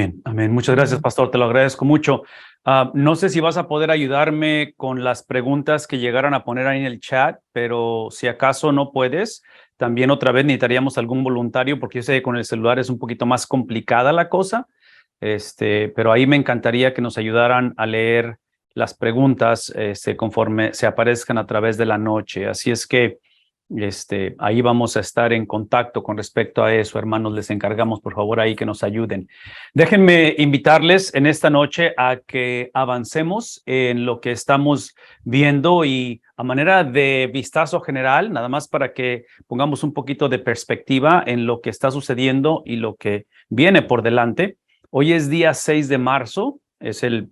Amén, amén. Muchas gracias, pastor. Te lo agradezco mucho. No sé si vas a poder ayudarme con las preguntas que llegaron a poner ahí en el chat, pero si acaso no puedes, también otra vez necesitaríamos algún voluntario, porque yo sé que con el celular es un poquito más complicada la cosa. Pero ahí me encantaría que nos ayudaran a leer las preguntas conforme se aparezcan a través de la noche. Así es que ahí vamos a estar en contacto con respecto a eso. Hermanos, les encargamos por favor ahí que nos ayuden. Déjenme invitarles en esta noche a que avancemos en lo que estamos viendo y a manera de vistazo general, nada más para que pongamos un poquito de perspectiva en lo que está sucediendo y lo que viene por delante. Hoy es día 6 de marzo, es el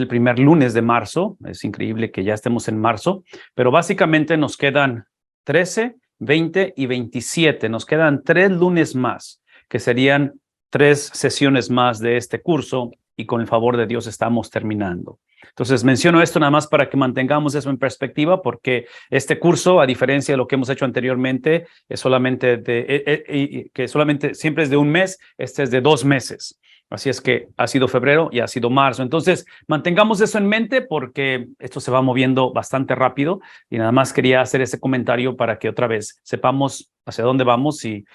primer lunes de marzo. Es increíble que ya estemos en marzo, pero básicamente nos quedan 13, 20 y 27. Nos quedan 3 lunes más, que serían 3 sesiones más de este curso, y con el favor de Dios estamos terminando. Entonces menciono esto nada más para que mantengamos eso en perspectiva, porque este curso, a diferencia de lo que hemos hecho anteriormente, es solamente que solamente siempre es de un mes. Este es de 2 meses. Así es que ha sido febrero y ha sido marzo. Entonces, mantengamos eso en mente porque esto se va moviendo bastante rápido, y nada más quería hacer ese comentario para que otra vez sepamos hacia dónde vamos y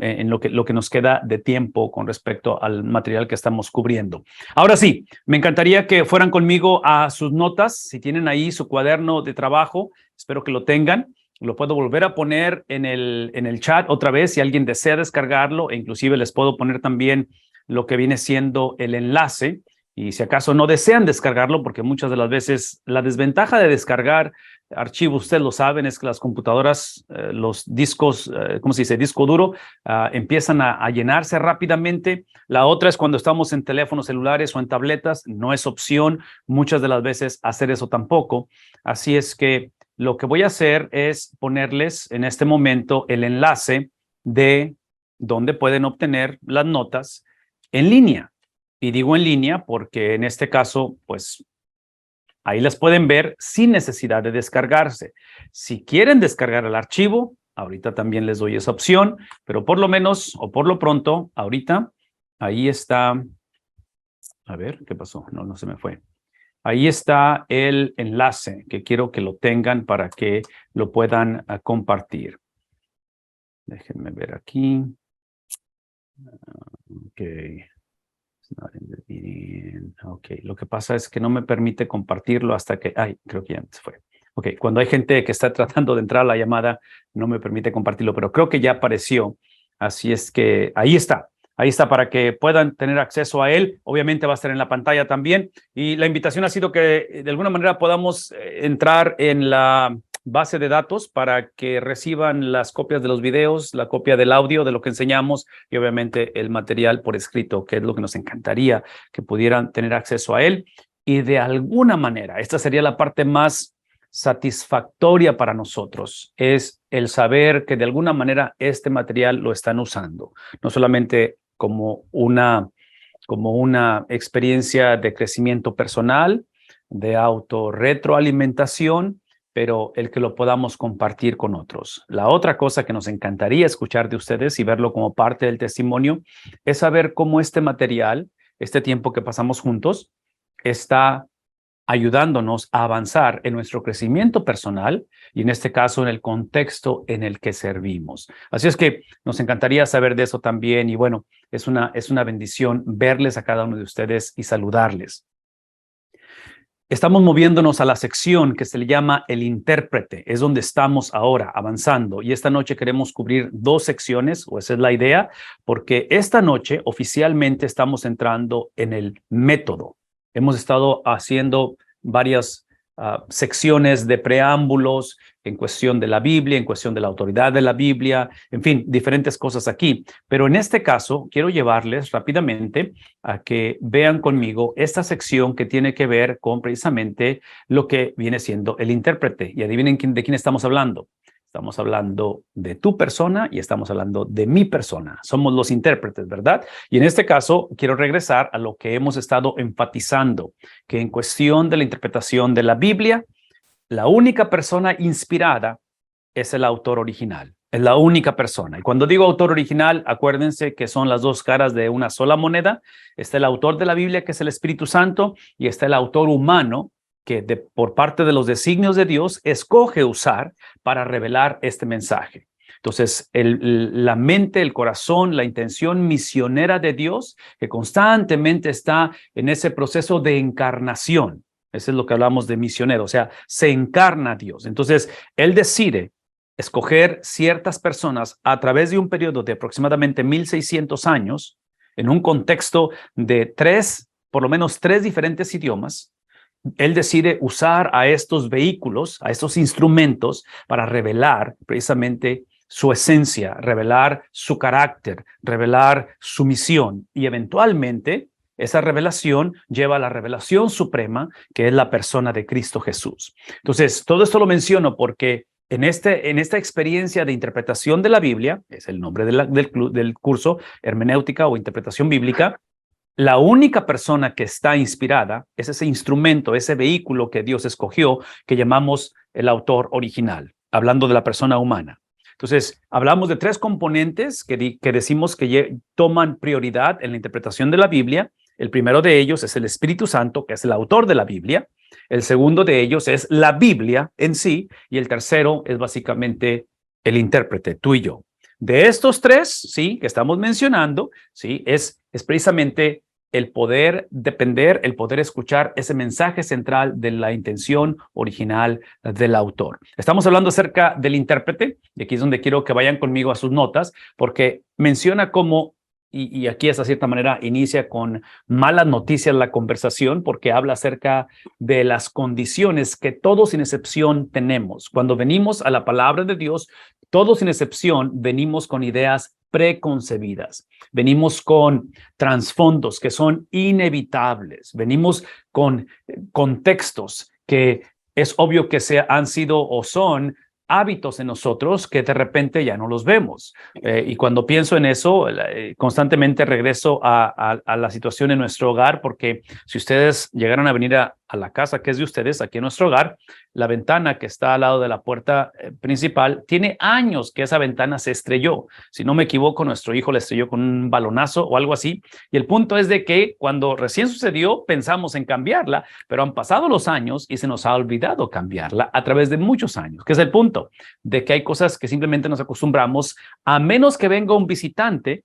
en lo que nos queda de tiempo con respecto al material que estamos cubriendo. Ahora sí, me encantaría que fueran conmigo a sus notas. Si tienen ahí su cuaderno de trabajo, espero que lo tengan. Lo puedo volver a poner en el chat otra vez si alguien desea descargarlo, e inclusive les puedo poner también lo que viene siendo el enlace, y si acaso no desean descargarlo, porque muchas de las veces la desventaja de descargar archivos, ustedes lo saben, es que las computadoras, los discos, ¿cómo se dice? Disco duro, empiezan a llenarse rápidamente. La otra es cuando estamos en teléfonos celulares o en tabletas, no es opción muchas de las veces hacer eso tampoco. Así es que lo que voy a hacer es ponerles en este momento el enlace de donde pueden obtener las notas en línea. Y digo en línea porque en este caso, pues ahí las pueden ver sin necesidad de descargarse. Si quieren descargar el archivo, ahorita también les doy esa opción, pero por lo menos o por lo pronto, ahorita, ahí está. A ver, ¿qué pasó? No se me fue. Ahí está el enlace que quiero que lo tengan para que lo puedan compartir. Déjenme ver aquí. Ok. Ok, lo que pasa es que no me permite compartirlo hasta que... Ay, creo que ya se fue. Ok, cuando hay gente que está tratando de entrar a la llamada, no me permite compartirlo, pero creo que ya apareció. Así es que ahí está. Ahí está para que puedan tener acceso a él. Obviamente va a estar en la pantalla también. Y la invitación ha sido que de alguna manera podamos entrar en la base de datos para que reciban las copias de los videos, la copia del audio de lo que enseñamos y obviamente el material por escrito, que es lo que nos encantaría que pudieran tener acceso a él. Y de alguna manera, esta sería la parte más satisfactoria para nosotros, es el saber que de alguna manera este material lo están usando, no solamente como una experiencia de crecimiento personal, de autorretroalimentación, pero el que lo podamos compartir con otros. La otra cosa que nos encantaría escuchar de ustedes y verlo como parte del testimonio es saber cómo este material, este tiempo que pasamos juntos, está ayudándonos a avanzar en nuestro crecimiento personal y en este caso en el contexto en el que servimos. Así es que nos encantaría saber de eso también, y bueno, es una bendición verles a cada uno de ustedes y saludarles. Estamos moviéndonos a la sección que se le llama el intérprete, es donde estamos ahora avanzando, y esta noche queremos cubrir 2 secciones, o esa es la idea, porque esta noche oficialmente estamos entrando en el método. Hemos estado haciendo varias secciones de preámbulos en cuestión de la Biblia, en cuestión de la autoridad de la Biblia, en fin, diferentes cosas aquí. Pero en este caso, quiero llevarles rápidamente a que vean conmigo esta sección que tiene que ver con precisamente lo que viene siendo el intérprete. Y adivinen de quién estamos hablando. Estamos hablando de tu persona y estamos hablando de mi persona. Somos los intérpretes, ¿verdad? Y en este caso, quiero regresar a lo que hemos estado enfatizando, que en cuestión de la interpretación de la Biblia, la única persona inspirada es el autor original. Es la única persona. Y cuando digo autor original, acuérdense que son las dos caras de una sola moneda. Está el autor de la Biblia, que es el Espíritu Santo, y está el autor humano, que por parte de los designios de Dios escoge usar para revelar este mensaje. Entonces, la mente, el corazón, la intención misionera de Dios, que constantemente está en ese proceso de encarnación. Eso es lo que hablamos de misionero, o sea, se encarna Dios. Entonces, Él decide escoger ciertas personas a través de un periodo de aproximadamente 1600 años, en un contexto de por lo menos tres diferentes idiomas. Él decide usar a estos vehículos, a estos instrumentos, para revelar precisamente su esencia, revelar su carácter, revelar su misión, y eventualmente esa revelación lleva a la revelación suprema, que es la persona de Cristo Jesús. Entonces, todo esto lo menciono porque en esta experiencia de interpretación de la Biblia, es el nombre del curso, hermenéutica o interpretación bíblica, la única persona que está inspirada es ese instrumento, ese vehículo que Dios escogió, que llamamos el autor original, hablando de la persona humana. Entonces, hablamos de tres componentes que decimos que toman prioridad en la interpretación de la Biblia. El primero de ellos es el Espíritu Santo, que es el autor de la Biblia. El segundo de ellos es la Biblia en sí. Y el tercero es básicamente el intérprete, tú y yo. De estos tres, sí, que estamos mencionando, sí, es precisamente el poder depender, el poder escuchar ese mensaje central de la intención original del autor. Estamos hablando acerca del intérprete, y aquí es donde quiero que vayan conmigo a sus notas, porque menciona cómo, y aquí de esta cierta manera inicia con malas noticias la conversación, porque habla acerca de las condiciones que todos sin excepción tenemos. Cuando venimos a la palabra de Dios, todos sin excepción venimos con ideas preconcebidas, venimos con trasfondos que son inevitables, venimos con contextos que es obvio que han sido o son hábitos en nosotros que de repente ya no los vemos. Y cuando pienso en eso, constantemente regreso a la situación en nuestro hogar, porque si ustedes llegaran a venir a la casa que es de ustedes, aquí en nuestro hogar, la ventana que está al lado de la puerta principal, tiene años que esa ventana se estrelló. Si no me equivoco, nuestro hijo la estrelló con un balonazo o algo así. Y el punto es de que cuando recién sucedió, pensamos en cambiarla, pero han pasado los años y se nos ha olvidado cambiarla a través de muchos años, que es el punto de que hay cosas que simplemente nos acostumbramos, a menos que venga un visitante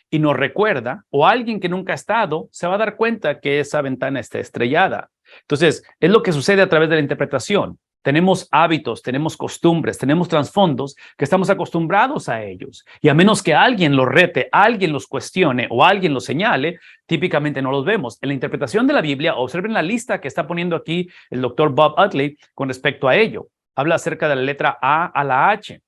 y nos recuerda, o alguien que nunca ha estado, se va a dar cuenta que esa ventana está estrellada. Entonces, es lo que sucede a través de la interpretación. Tenemos hábitos, tenemos costumbres, tenemos trasfondos que estamos acostumbrados a ellos. Y a menos que alguien los rete, alguien los cuestione o alguien los señale, típicamente no los vemos. En la interpretación de la Biblia, observen la lista que está poniendo aquí el doctor Bob Utley con respecto a ello. Habla acerca de la letra A a la H,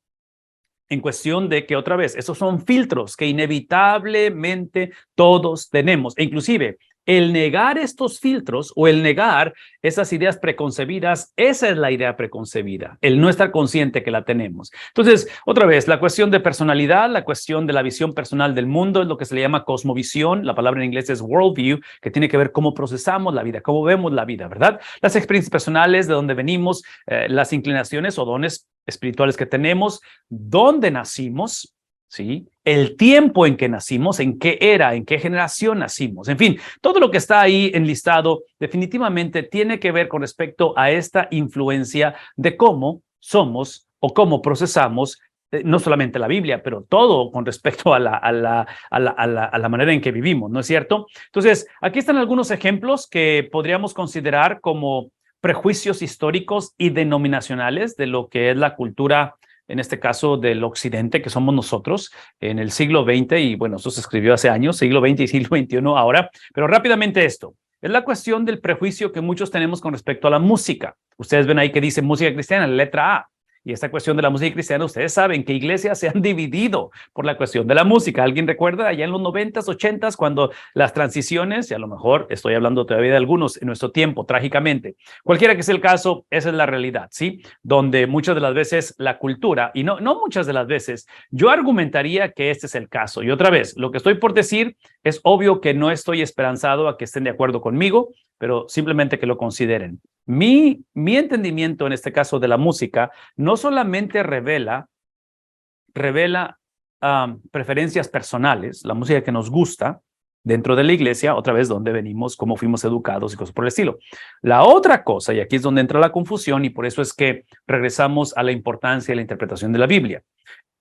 en cuestión de que, otra vez, esos son filtros que inevitablemente todos tenemos. E inclusive, el negar estos filtros o el negar esas ideas preconcebidas, esa es la idea preconcebida, el no estar consciente que la tenemos. Entonces, otra vez, la cuestión de personalidad, la cuestión de la visión personal del mundo es lo que se le llama cosmovisión. La palabra en inglés es worldview, que tiene que ver cómo procesamos la vida, cómo vemos la vida, ¿verdad? Las experiencias personales, de dónde venimos, las inclinaciones o dones espirituales que tenemos, dónde nacimos, ¿sí? El tiempo en que nacimos, en qué era, en qué generación nacimos. En fin, todo lo que está ahí enlistado definitivamente tiene que ver con respecto a esta influencia de cómo somos o cómo procesamos no solamente la Biblia, pero todo con respecto a la manera en que vivimos, ¿no es cierto? Entonces, aquí están algunos ejemplos que podríamos considerar como prejuicios históricos y denominacionales de lo que es la cultura, en este caso del occidente, que somos nosotros, en el siglo XX, y bueno, eso se escribió hace años, siglo XX y siglo XXI ahora, pero rápidamente esto. Es la cuestión del prejuicio que muchos tenemos con respecto a la música. Ustedes ven ahí que dice música cristiana, la letra A. Y esta cuestión de la música cristiana, ustedes saben que iglesias se han dividido por la cuestión de la música. ¿Alguien recuerda allá en los 90s, 80s, cuando las transiciones, y a lo mejor estoy hablando todavía de algunos en nuestro tiempo, trágicamente? Cualquiera que sea el caso, esa es la realidad, ¿sí? Donde muchas de las veces la cultura, y no muchas de las veces, yo argumentaría que este es el caso. Y otra vez, lo que estoy por decir es obvio que no estoy esperanzado a que estén de acuerdo conmigo, pero simplemente que lo consideren. Mi entendimiento en este caso de la música no solamente revela revela preferencias personales, la música que nos gusta dentro de la iglesia, otra vez donde venimos, cómo fuimos educados y cosas por el estilo. La otra cosa, y aquí es donde entra la confusión, y por eso es que regresamos a la importancia de la interpretación de la Biblia.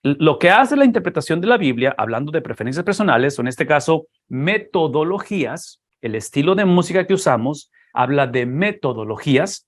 Lo que hace la interpretación de la Biblia, hablando de preferencias personales, o en este caso, metodologías, el estilo de música que usamos, habla de metodologías,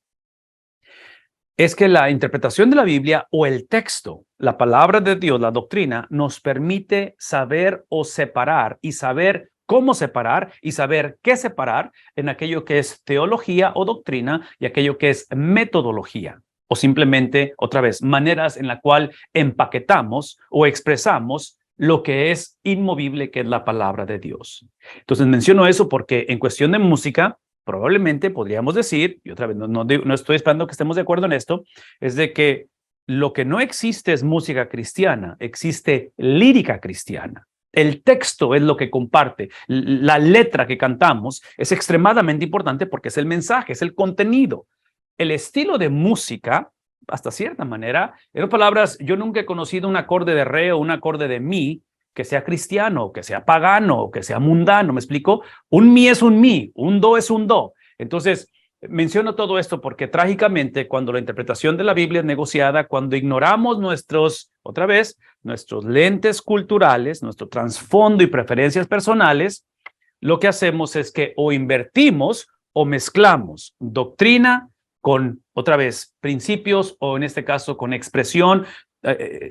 es que la interpretación de la Biblia o el texto, la palabra de Dios, la doctrina, nos permite saber o separar y saber cómo separar y saber qué separar en aquello que es teología o doctrina y aquello que es metodología. O simplemente, otra vez, maneras en la cual empaquetamos o expresamos lo que es inmovible, que es la palabra de Dios. Entonces menciono eso porque en cuestión de música, probablemente podríamos decir, y otra vez no estoy esperando que estemos de acuerdo en esto, es de que lo que no existe es música cristiana, existe lírica cristiana. El texto es lo que comparte, la letra que cantamos es extremadamente importante porque es el mensaje, es el contenido. El estilo de música, hasta cierta manera, en otras palabras, yo nunca he conocido un acorde de re o un acorde de mi que sea cristiano, que sea pagano, que sea mundano, ¿me explico? Un mi es un mi, un do es un do. Entonces, menciono todo esto porque trágicamente cuando la interpretación de la Biblia es negociada, cuando ignoramos otra vez, nuestros lentes culturales, nuestro trasfondo y preferencias personales, lo que hacemos es que o invertimos o mezclamos doctrina con, otra vez, principios o en este caso con expresión,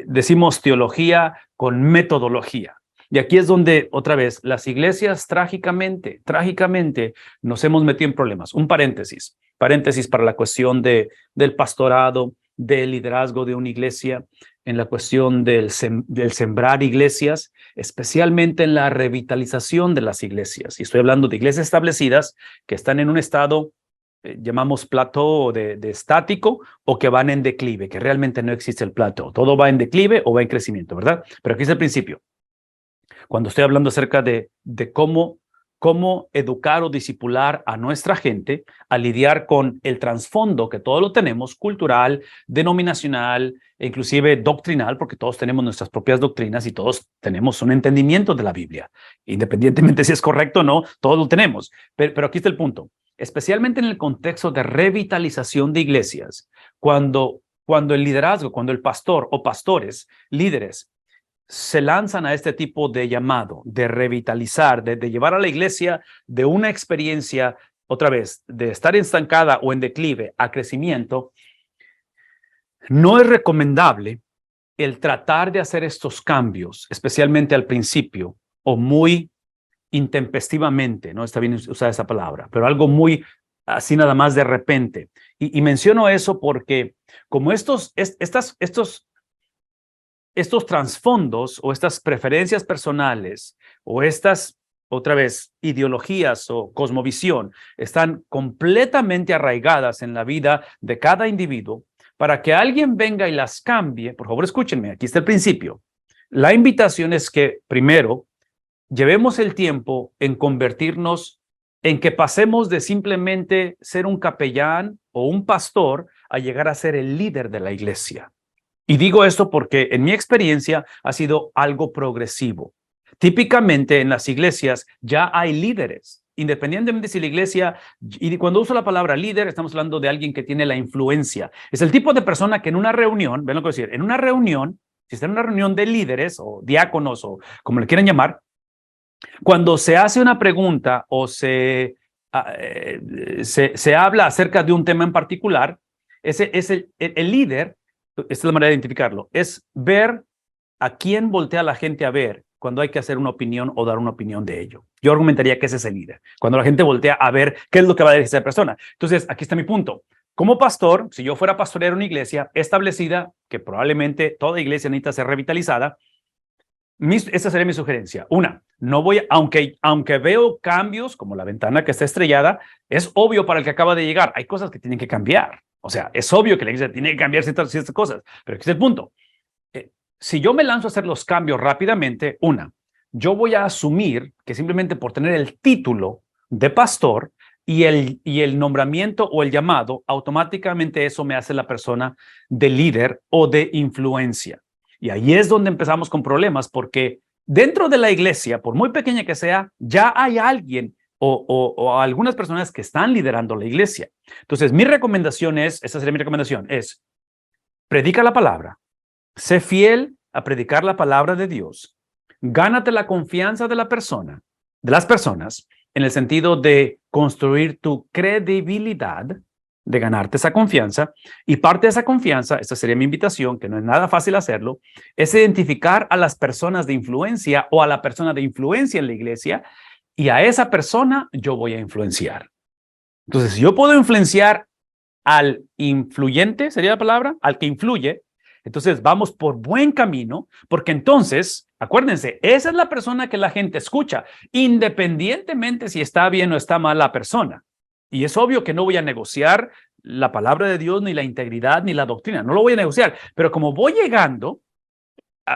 decimos teología con metodología. Y aquí es donde, otra vez, las iglesias trágicamente nos hemos metido en problemas. Un paréntesis para la cuestión del pastorado, del liderazgo de una iglesia, en la cuestión del sembrar iglesias, especialmente en la revitalización de las iglesias. Y estoy hablando de iglesias establecidas que están en un estado llamamos plato de estático o que van en declive, que realmente no existe el plato. Todo va en declive o va en crecimiento, ¿verdad? Pero aquí es el principio. Cuando estoy hablando acerca de cómo educar o disipular a nuestra gente a lidiar con el trasfondo que todos lo tenemos, cultural, denominacional, e inclusive doctrinal, porque todos tenemos nuestras propias doctrinas y todos tenemos un entendimiento de la Biblia. Independientemente si es correcto o no, todos lo tenemos. Pero aquí está el punto. Especialmente en el contexto de revitalización de iglesias, cuando el liderazgo, cuando el pastor o pastores, líderes, se lanzan a este tipo de llamado, de revitalizar, de llevar a la iglesia de una experiencia, otra vez, de estar estancada o en declive a crecimiento, no es recomendable el tratar de hacer estos cambios, especialmente al principio, o muy intempestivamente, no está bien usar esa palabra, pero algo muy así nada más de repente. Y menciono eso porque como estos trasfondos o estas preferencias personales o estas, otra vez, ideologías o cosmovisión están completamente arraigadas en la vida de cada individuo, para que alguien venga y las cambie, por favor escúchenme, aquí está el principio. La invitación es que primero llevemos el tiempo en convertirnos, en que pasemos de simplemente ser un capellán o un pastor a llegar a ser el líder de la iglesia. Y digo esto porque en mi experiencia ha sido algo progresivo. Típicamente en las iglesias ya hay líderes, independientemente si la iglesia, y cuando uso la palabra líder, estamos hablando de alguien que tiene la influencia. Es el tipo de persona que en una reunión, ven lo que voy a decir, en una reunión, si está en una reunión de líderes o diáconos o como le quieran llamar, cuando se hace una pregunta o se habla acerca de un tema en particular, ese es el líder. Esta es la manera de identificarlo, es ver a quién voltea la gente a ver cuando hay que hacer una opinión o dar una opinión de ello. Yo argumentaría que ese es el líder, cuando la gente voltea a ver qué es lo que va a decir esa persona. Entonces, aquí está mi punto. Como pastor, si yo fuera a pastorear una iglesia establecida, que probablemente toda iglesia necesita ser revitalizada, esta sería mi sugerencia. Una, no voy, aunque veo cambios como la ventana que está estrellada, es obvio para el que acaba de llegar, hay cosas que tienen que cambiar. O sea, es obvio que la iglesia tiene que cambiar ciertas cosas, pero aquí es el punto. Si yo me lanzo a hacer los cambios rápidamente, yo voy a asumir que simplemente por tener el título de pastor y el nombramiento o el llamado, automáticamente eso me hace la persona de líder o de influencia. Y ahí es donde empezamos con problemas, porque dentro de la iglesia, por muy pequeña que sea, ya hay alguien o algunas personas que están liderando la iglesia. Entonces, mi recomendación es, esa sería mi recomendación, es predica la palabra, sé fiel a predicar la palabra de Dios, gánate la confianza de la persona, de las personas, en el sentido de construir tu credibilidad, de ganarte esa confianza, y parte de esa confianza, esta sería mi invitación, que no es nada fácil hacerlo, es identificar a las personas de influencia o a la persona de influencia en la iglesia, y a esa persona yo voy a influenciar. Entonces, yo puedo influenciar al influyente, sería la palabra, al que influye. Entonces vamos por buen camino, porque entonces, acuérdense, esa es la persona que la gente escucha, independientemente si está bien o está mal la persona. Y es obvio que no voy a negociar la palabra de Dios, ni la integridad, ni la doctrina, no lo voy a negociar, pero como voy llegando,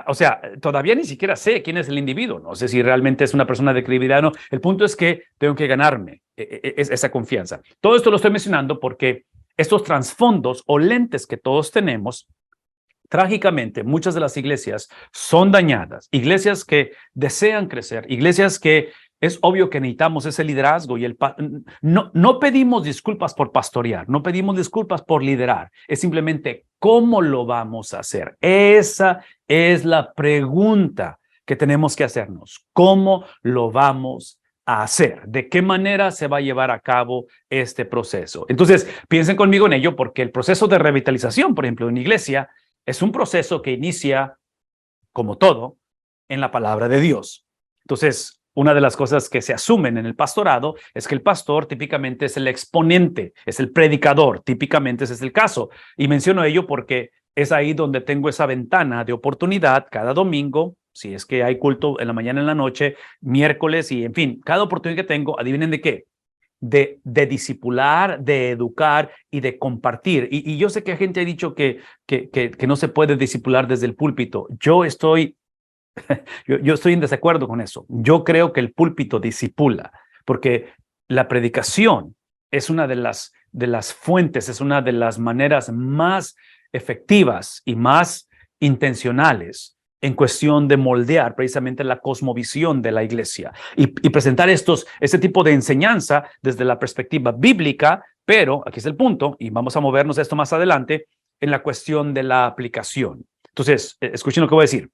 o sea, todavía ni siquiera sé quién es el individuo, no sé si realmente es una persona de credibilidad o no. El punto es que tengo que ganarme esa confianza. Todo esto lo estoy mencionando porque estos trasfondos o lentes que todos tenemos, trágicamente, muchas de las iglesias son dañadas, iglesias que desean crecer, iglesias que es obvio que necesitamos ese liderazgo y no pedimos disculpas por pastorear, no pedimos disculpas por liderar, es simplemente cómo lo vamos a hacer. Esa es la pregunta que tenemos que hacernos. ¿Cómo lo vamos a hacer? ¿De qué manera se va a llevar a cabo este proceso? Entonces, piensen conmigo en ello, porque el proceso de revitalización, por ejemplo, en iglesia, es un proceso que inicia, como todo, en la palabra de Dios. Entonces, una de las cosas que se asumen en el pastorado es que el pastor típicamente es el exponente, es el predicador, típicamente ese es el caso. Y menciono ello porque es ahí donde tengo esa ventana de oportunidad cada domingo, si es que hay culto en la mañana, en la noche, miércoles y en fin, cada oportunidad que tengo, adivinen de qué, de discipular, de educar y de compartir. Y yo sé que gente ha dicho que no se puede discipular desde el púlpito. Yo estoy en desacuerdo con eso. Yo creo que el púlpito discipula, porque la predicación es una de las fuentes, es una de las maneras más efectivas y más intencionales en cuestión de moldear precisamente la cosmovisión de la iglesia y presentar este tipo de enseñanza desde la perspectiva bíblica, pero aquí es el punto, y vamos a movernos esto más adelante, en la cuestión de la aplicación. Entonces, escuchen lo que voy a decir.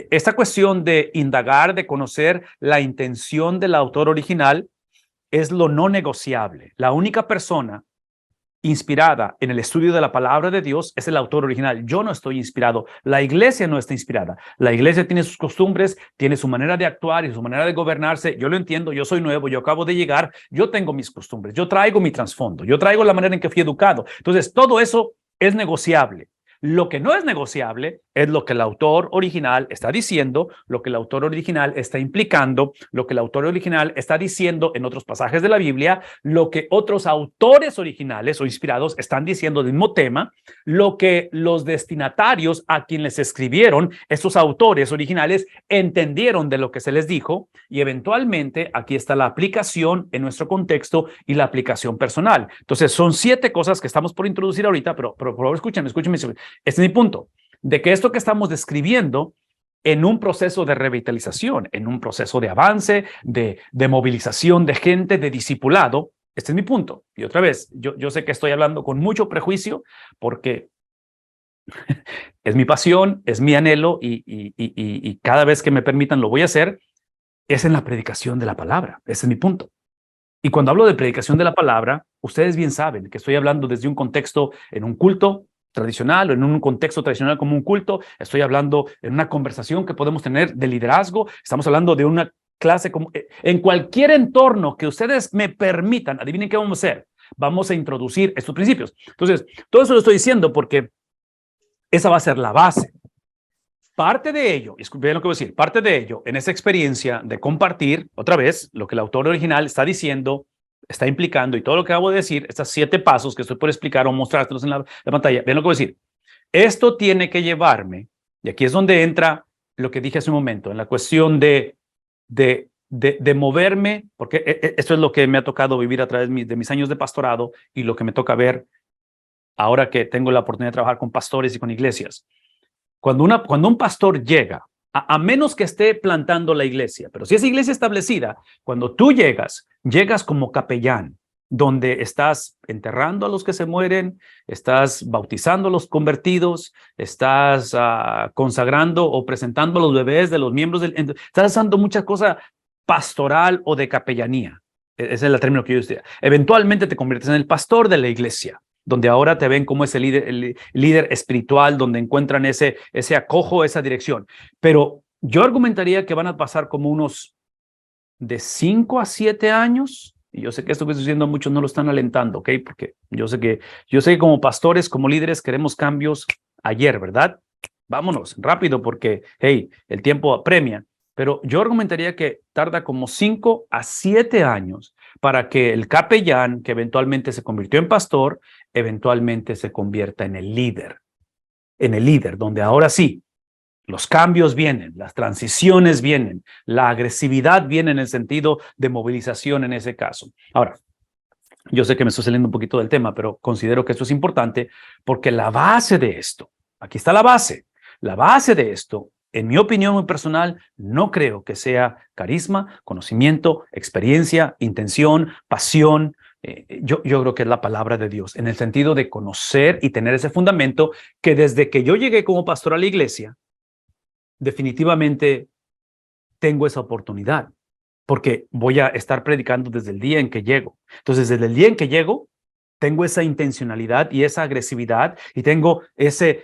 Esta cuestión de indagar, de conocer la intención del autor original es lo no negociable. La única persona inspirada en el estudio de la palabra de Dios es el autor original. Yo no estoy inspirado. La iglesia no está inspirada. La iglesia tiene sus costumbres, tiene su manera de actuar y su manera de gobernarse. Yo lo entiendo, yo soy nuevo, yo acabo de llegar, yo tengo mis costumbres, yo traigo mi trasfondo, yo traigo la manera en que fui educado. Entonces, todo eso es negociable. Lo que no es negociable es lo que el autor original está diciendo, lo que el autor original está implicando, lo que el autor original está diciendo en otros pasajes de la Biblia, lo que otros autores originales o inspirados están diciendo del mismo tema, lo que los destinatarios a quienes escribieron estos autores originales entendieron de lo que se les dijo, y eventualmente aquí está la aplicación en nuestro contexto y la aplicación personal. Entonces son 7 cosas que estamos por introducir ahorita, pero por favor escúchenme. Este es mi punto, de que esto que estamos describiendo en un proceso de revitalización, en un proceso de avance, de movilización de gente, de discipulado, este es mi punto. Y otra vez, yo sé que estoy hablando con mucho prejuicio porque es mi pasión, es mi anhelo y cada vez que me permitan lo voy a hacer, es en la predicación de la palabra. Ese es mi punto. Y cuando hablo de predicación de la palabra, ustedes bien saben que estoy hablando desde un contexto en un culto tradicional o en un contexto tradicional como un culto. Estoy hablando en una conversación que podemos tener de liderazgo. Estamos hablando de una clase como en cualquier entorno que ustedes me permitan. Adivinen qué vamos a hacer. Vamos a introducir estos principios. Entonces, todo eso lo estoy diciendo porque esa va a ser la base. Parte de ello, escuchen lo que voy a decir, parte de ello en esa experiencia de compartir, otra vez, lo que el autor original está diciendo, está implicando y todo lo que acabo de decir, estos 7 pasos que estoy por explicar o mostrárselos en la pantalla, vean lo que voy a decir. Esto tiene que llevarme, y aquí es donde entra lo que dije hace un momento, en la cuestión de moverme, porque esto es lo que me ha tocado vivir a través de mis años de pastorado y lo que me toca ver ahora que tengo la oportunidad de trabajar con pastores y con iglesias. Cuando un pastor llega, a menos que esté plantando la iglesia, pero si es iglesia establecida, cuando tú llegas como capellán, donde estás enterrando a los que se mueren, estás bautizando a los convertidos, estás consagrando o presentando a los bebés de los miembros estás haciendo muchas cosas pastoral o de capellanía. Ese es el término que yo usé. Eventualmente te conviertes en el pastor de la iglesia, donde ahora te ven como ese líder espiritual, donde encuentran ese acojo, esa dirección. Pero yo argumentaría que van a pasar como unos de 5 a 7 años. Y yo sé que esto que estoy diciendo muchos no lo están alentando, ¿ok? Porque yo sé que como pastores, como líderes, queremos cambios ayer, ¿verdad? Vámonos rápido porque, hey, el tiempo apremia. Pero yo argumentaría que tarda como 5 a 7 años para que el capellán, que eventualmente se convirtió en pastor, eventualmente se convierta en el líder, donde ahora sí, los cambios vienen, las transiciones vienen, la agresividad viene en el sentido de movilización en ese caso. Ahora, yo sé que me estoy saliendo un poquito del tema, pero considero que esto es importante porque la base de esto, aquí está la base de esto, en mi opinión muy personal, no creo que sea carisma, conocimiento, experiencia, intención, pasión. Yo creo que es la palabra de Dios, en el sentido de conocer y tener ese fundamento que desde que yo llegué como pastor a la iglesia, definitivamente tengo esa oportunidad, porque voy a estar predicando desde el día en que llego. Entonces, desde el día en que llego, tengo esa intencionalidad y esa agresividad y tengo ese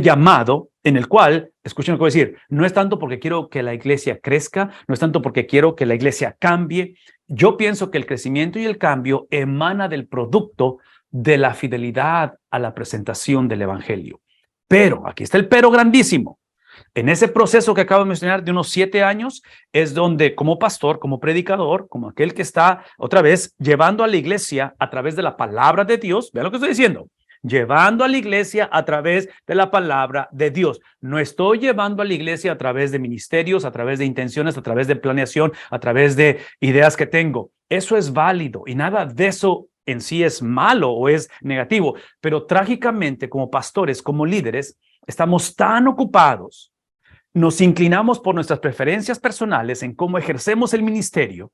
llamado en el cual, escuchen lo que voy a decir, no es tanto porque quiero que la iglesia crezca, no es tanto porque quiero que la iglesia cambie. Yo pienso que el crecimiento y el cambio emana del producto de la fidelidad a la presentación del evangelio. Pero, aquí está el pero grandísimo. En ese proceso que acabo de mencionar de unos 7 años es donde como pastor, como predicador, como aquel que está otra vez llevando a la iglesia a través de la palabra de Dios, vean lo que estoy diciendo, llevando a la iglesia a través de la palabra de Dios. No estoy llevando a la iglesia a través de ministerios, a través de intenciones, a través de planeación, a través de ideas que tengo. Eso es válido y nada de eso en sí es malo o es negativo, pero trágicamente como pastores, como líderes, estamos tan ocupados, nos inclinamos por nuestras preferencias personales en cómo ejercemos el ministerio,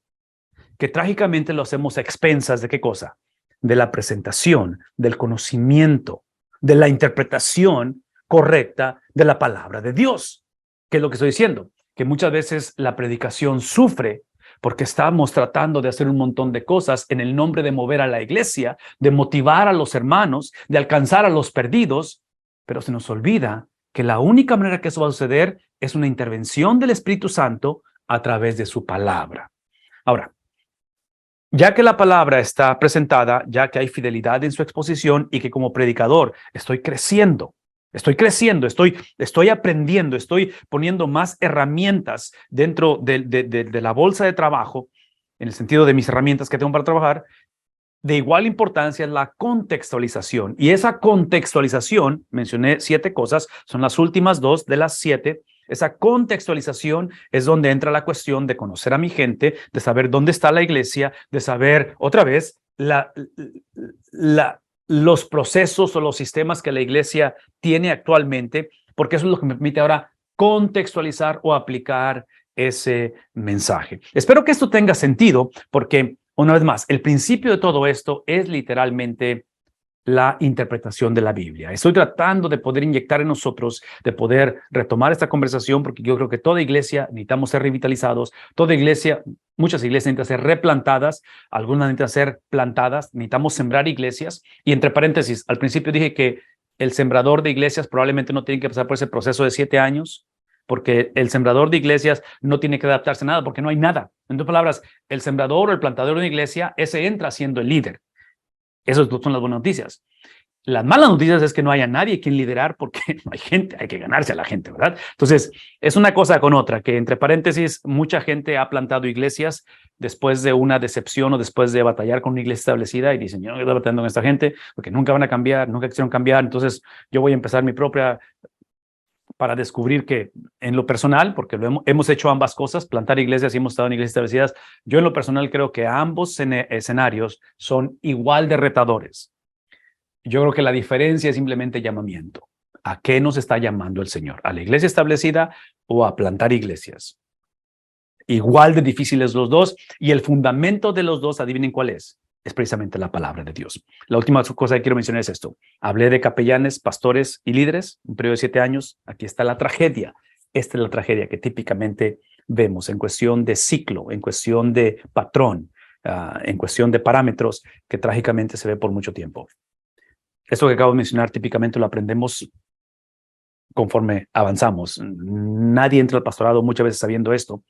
que trágicamente lo hacemos a expensas de ¿qué cosa? De la presentación, del conocimiento, de la interpretación correcta de la palabra de Dios. ¿Qué es lo que estoy diciendo? Que muchas veces la predicación sufre porque estamos tratando de hacer un montón de cosas en el nombre de mover a la iglesia, de motivar a los hermanos, de alcanzar a los perdidos, pero se nos olvida que la única manera que eso va a suceder es una intervención del Espíritu Santo a través de su palabra. Ahora, ya que la palabra está presentada, ya que hay fidelidad en su exposición y que como predicador estoy creciendo, estoy aprendiendo, estoy poniendo más herramientas dentro de la bolsa de trabajo, en el sentido de mis herramientas que tengo para trabajar. De igual importancia es la contextualización. Y esa contextualización, mencioné 7 cosas, son las últimas 2 de las 7. Esa contextualización es donde entra la cuestión de conocer a mi gente, de saber dónde está la iglesia, de saber, otra vez, los procesos o los sistemas que la iglesia tiene actualmente, porque eso es lo que me permite ahora contextualizar o aplicar ese mensaje. Espero que esto tenga sentido, porque una vez más, el principio de todo esto es literalmente la interpretación de la Biblia. Estoy tratando de poder inyectar en nosotros, de poder retomar esta conversación, porque yo creo que toda iglesia necesitamos ser revitalizados, toda iglesia, muchas iglesias necesitan ser replantadas, algunas necesitan ser plantadas, necesitamos sembrar iglesias. Y entre paréntesis, al principio dije que el sembrador de iglesias probablemente no tiene que pasar por ese proceso de 7 años, porque el sembrador de iglesias no tiene que adaptarse a nada, porque no hay nada. En otras palabras, el sembrador o el plantador de una iglesia, ese entra siendo el líder. Esas son las buenas noticias. Las malas noticias es que no haya nadie quien liderar porque no hay gente, hay que ganarse a la gente, ¿verdad? Entonces, es una cosa con otra, que entre paréntesis, mucha gente ha plantado iglesias después de una decepción o después de batallar con una iglesia establecida y dicen, yo no estoy batallando con esta gente porque nunca van a cambiar, nunca quisieron cambiar, entonces yo voy a empezar mi propia, para descubrir que en lo personal, porque hemos hecho ambas cosas, plantar iglesias y hemos estado en iglesias establecidas, yo en lo personal creo que ambos escenarios son igual de retadores. Yo creo que la diferencia es simplemente llamamiento. ¿A qué nos está llamando el Señor? ¿A la iglesia establecida o a plantar iglesias? Igual de difíciles los dos, y el fundamento de los dos, adivinen cuál es precisamente la palabra de Dios. La última cosa que quiero mencionar es esto. Hablé de capellanes, pastores y líderes, un periodo de 7 años. Aquí está la tragedia. Esta es la tragedia que típicamente vemos en cuestión de ciclo, en cuestión de patrón, en cuestión de parámetros, que trágicamente se ve por mucho tiempo. Esto que acabo de mencionar típicamente lo aprendemos conforme avanzamos. Nadie entra al pastorado muchas veces sabiendo esto.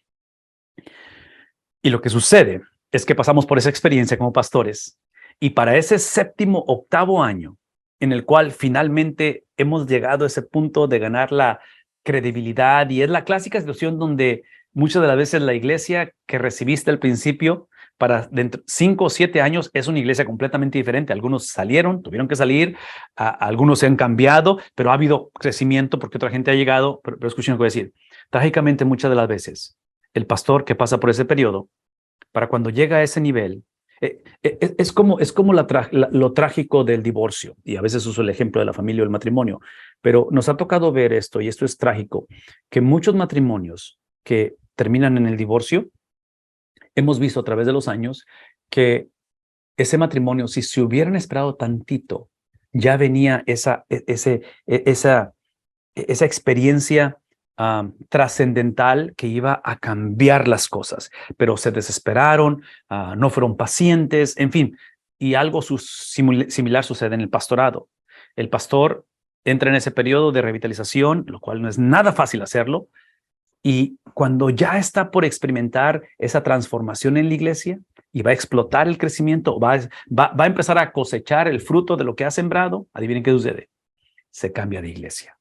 Y lo que sucede es que pasamos por esa experiencia como pastores, y para ese séptimo, octavo año, en el cual finalmente hemos llegado a ese punto de ganar la credibilidad, y es la clásica situación donde muchas de las veces la iglesia que recibiste al principio, para dentro 5 o 7 años, es una iglesia completamente diferente. Algunos salieron, tuvieron que salir, algunos se han cambiado, pero ha habido crecimiento porque otra gente ha llegado. Pero escuchen lo que voy a decir. Trágicamente, muchas de las veces, el pastor que pasa por ese periodo, para cuando llega a ese nivel, es como lo trágico del divorcio, y a veces uso el ejemplo de la familia o el matrimonio, pero nos ha tocado ver esto, y esto es trágico, que muchos matrimonios que terminan en el divorcio, hemos visto a través de los años que ese matrimonio, si se hubieran esperado tantito, ya venía esa experiencia trascendental que iba a cambiar las cosas, pero se desesperaron, no fueron pacientes, en fin, y algo similar sucede en el pastorado. El pastor entra en ese periodo de revitalización, lo cual no es nada fácil hacerlo, y cuando ya está por experimentar esa transformación en la iglesia y va a explotar el crecimiento, va a empezar a cosechar el fruto de lo que ha sembrado, adivinen qué sucede, se cambia de iglesia.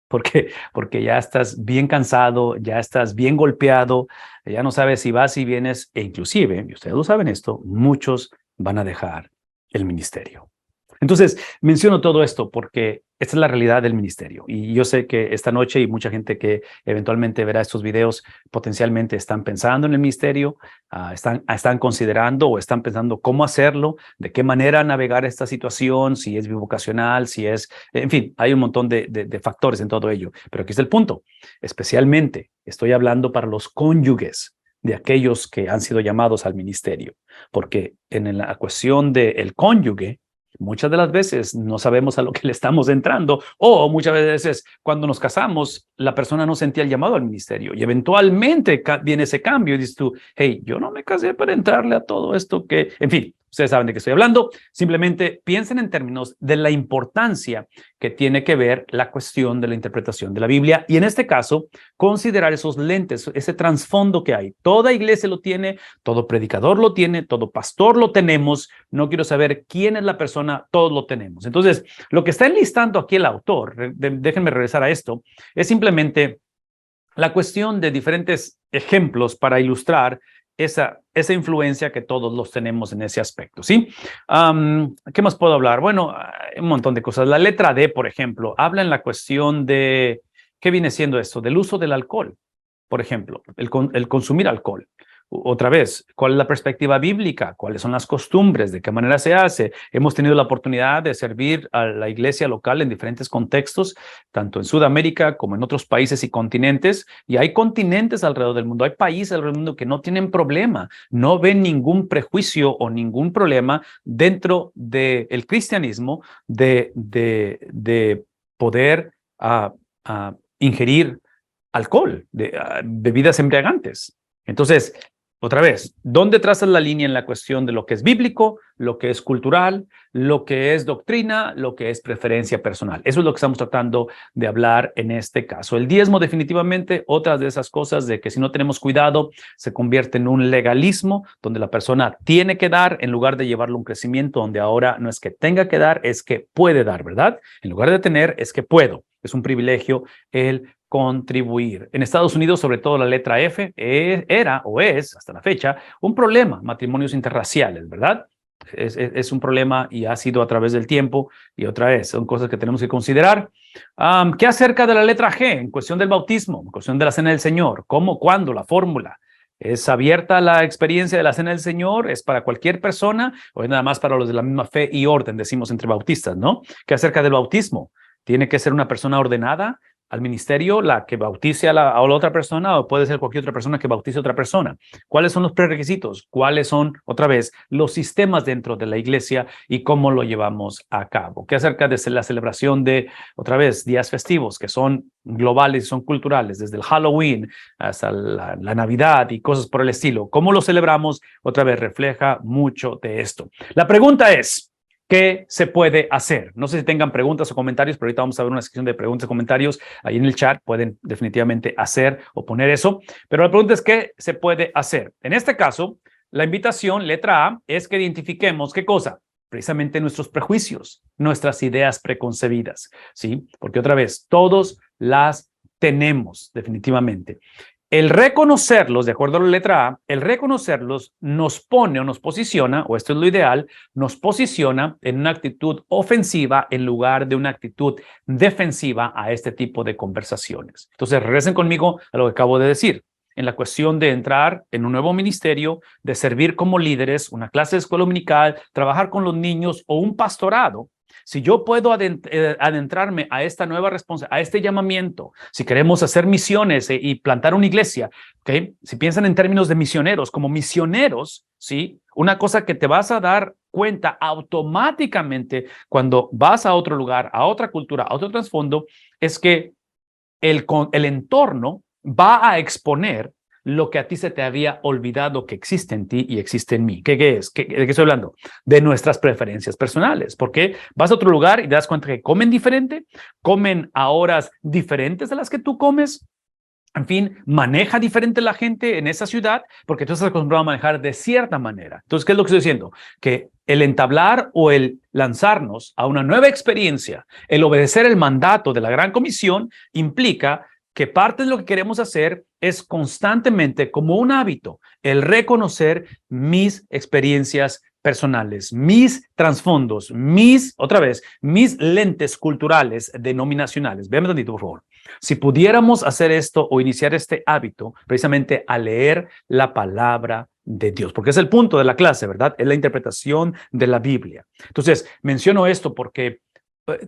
Porque ya estás bien cansado, ya estás bien golpeado, ya no sabes si vas y vienes, e inclusive, y ustedes lo saben esto, muchos van a dejar el ministerio. Entonces, menciono todo esto porque esta es la realidad del ministerio. Y yo sé que esta noche, y mucha gente que eventualmente verá estos videos, potencialmente están pensando en el ministerio, están considerando o están pensando cómo hacerlo, de qué manera navegar esta situación, si es bivocacional, si es, en fin, hay un montón de factores en todo ello. Pero aquí está el punto. Especialmente estoy hablando para los cónyuges de aquellos que han sido llamados al ministerio, porque en la cuestión del cónyuge, muchas de las veces no sabemos a lo que le estamos entrando, o muchas veces cuando nos casamos, la persona no sentía el llamado al ministerio, y eventualmente viene ese cambio y dices tú, hey, yo no me casé para entrarle a todo esto que, en fin, ustedes saben de qué estoy hablando. Simplemente piensen en términos de la importancia que tiene que ver la cuestión de la interpretación de la Biblia, y en este caso, considerar esos lentes, ese trasfondo que hay. Toda iglesia lo tiene, todo predicador lo tiene, todo pastor lo tenemos. No quiero saber quién es la persona, todos lo tenemos. Entonces, lo que está enlistando aquí el autor, déjenme regresar a esto, es simplemente la cuestión de diferentes ejemplos para ilustrar esa influencia que todos los tenemos en ese aspecto, ¿sí? ¿Qué más puedo hablar? Bueno, un montón de cosas. La letra D, por ejemplo, habla en la cuestión de, ¿qué viene siendo esto? Del uso del alcohol, por ejemplo, el consumir alcohol. Otra vez, ¿cuál es la perspectiva bíblica? ¿Cuáles son las costumbres? ¿De qué manera se hace? Hemos tenido la oportunidad de servir a la iglesia local en diferentes contextos, tanto en Sudamérica como en otros países y continentes. Y hay continentes alrededor del mundo, hay países alrededor del mundo que no tienen problema, no ven ningún prejuicio o ningún problema dentro del cristianismo de poder ingerir alcohol, bebidas embriagantes. Entonces, otra vez, ¿dónde trazas la línea en la cuestión de lo que es bíblico, lo que es cultural, lo que es doctrina, lo que es preferencia personal? Eso es lo que estamos tratando de hablar en este caso. El diezmo, definitivamente, otras de esas cosas de que si no tenemos cuidado, se convierte en un legalismo donde la persona tiene que dar en lugar de llevarlo a un crecimiento donde ahora no es que tenga que dar, es que puede dar, ¿verdad? En lugar de tener, es que puedo. Es un privilegio el contribuir. En Estados Unidos, sobre todo la letra F, era o es, hasta la fecha, un problema, matrimonios interraciales, ¿verdad? Es un problema y ha sido a través del tiempo, y otra vez, son cosas que tenemos que considerar. ¿Qué acerca de la letra G? En cuestión del bautismo, en cuestión de la Cena del Señor, ¿cómo, cuándo, la fórmula? ¿Es abierta la experiencia de la Cena del Señor? ¿Es para cualquier persona o es nada más para los de la misma fe y orden, decimos entre bautistas, ¿no? ¿Qué acerca del bautismo? ¿Tiene que ser una persona ordenada al ministerio, la que bautice a la otra persona, o puede ser cualquier otra persona que bautice a otra persona? ¿Cuáles son los prerequisitos? ¿Cuáles son, otra vez, los sistemas dentro de la iglesia y cómo lo llevamos a cabo? ¿Qué acerca de la celebración de, otra vez, días festivos que son globales y son culturales, desde el Halloween hasta la Navidad y cosas por el estilo? ¿Cómo lo celebramos? Otra vez, refleja mucho de esto. La pregunta es, ¿qué se puede hacer? No sé si tengan preguntas o comentarios, pero ahorita vamos a ver una sección de preguntas y comentarios ahí en el chat. Pueden definitivamente hacer o poner eso. Pero la pregunta es, ¿qué se puede hacer? En este caso, la invitación, letra A, es que identifiquemos ¿qué cosa? Precisamente nuestros prejuicios, nuestras ideas preconcebidas, ¿sí? Porque otra vez, todos las tenemos definitivamente. El reconocerlos, de acuerdo a la letra A, el reconocerlos nos pone o nos posiciona, o esto es lo ideal, nos posiciona en una actitud ofensiva en lugar de una actitud defensiva a este tipo de conversaciones. Entonces, regresen conmigo a lo que acabo de decir. En la cuestión de entrar en un nuevo ministerio, de servir como líderes, una clase de escuela dominical, trabajar con los niños o un pastorado, si yo puedo adentrarme a esta nueva responsabilidad, a este llamamiento, si queremos hacer misiones y plantar una iglesia, ¿okay? Si piensan en términos de misioneros, como misioneros, ¿sí? Una cosa que te vas a dar cuenta automáticamente cuando vas a otro lugar, a otra cultura, a otro trasfondo, es que el entorno va a exponer lo que a ti se te había olvidado que existe en ti y existe en mí. ¿Qué es? ¿De qué estoy hablando? De nuestras preferencias personales. Porque vas a otro lugar y te das cuenta que comen diferente, comen a horas diferentes de las que tú comes. En fin, maneja diferente la gente en esa ciudad porque tú estás acostumbrado a manejar de cierta manera. Entonces, ¿qué es lo que estoy diciendo? Que el entablar o el lanzarnos a una nueva experiencia, el obedecer el mandato de la Gran Comisión, implica que parte de lo que queremos hacer es constantemente, como un hábito, el reconocer mis experiencias personales, mis trasfondos, mis lentes culturales denominacionales. Véame tantito, por favor. Si pudiéramos hacer esto o iniciar este hábito precisamente a leer la palabra de Dios, porque es el punto de la clase, ¿verdad? Es la interpretación de la Biblia. Entonces, menciono esto porque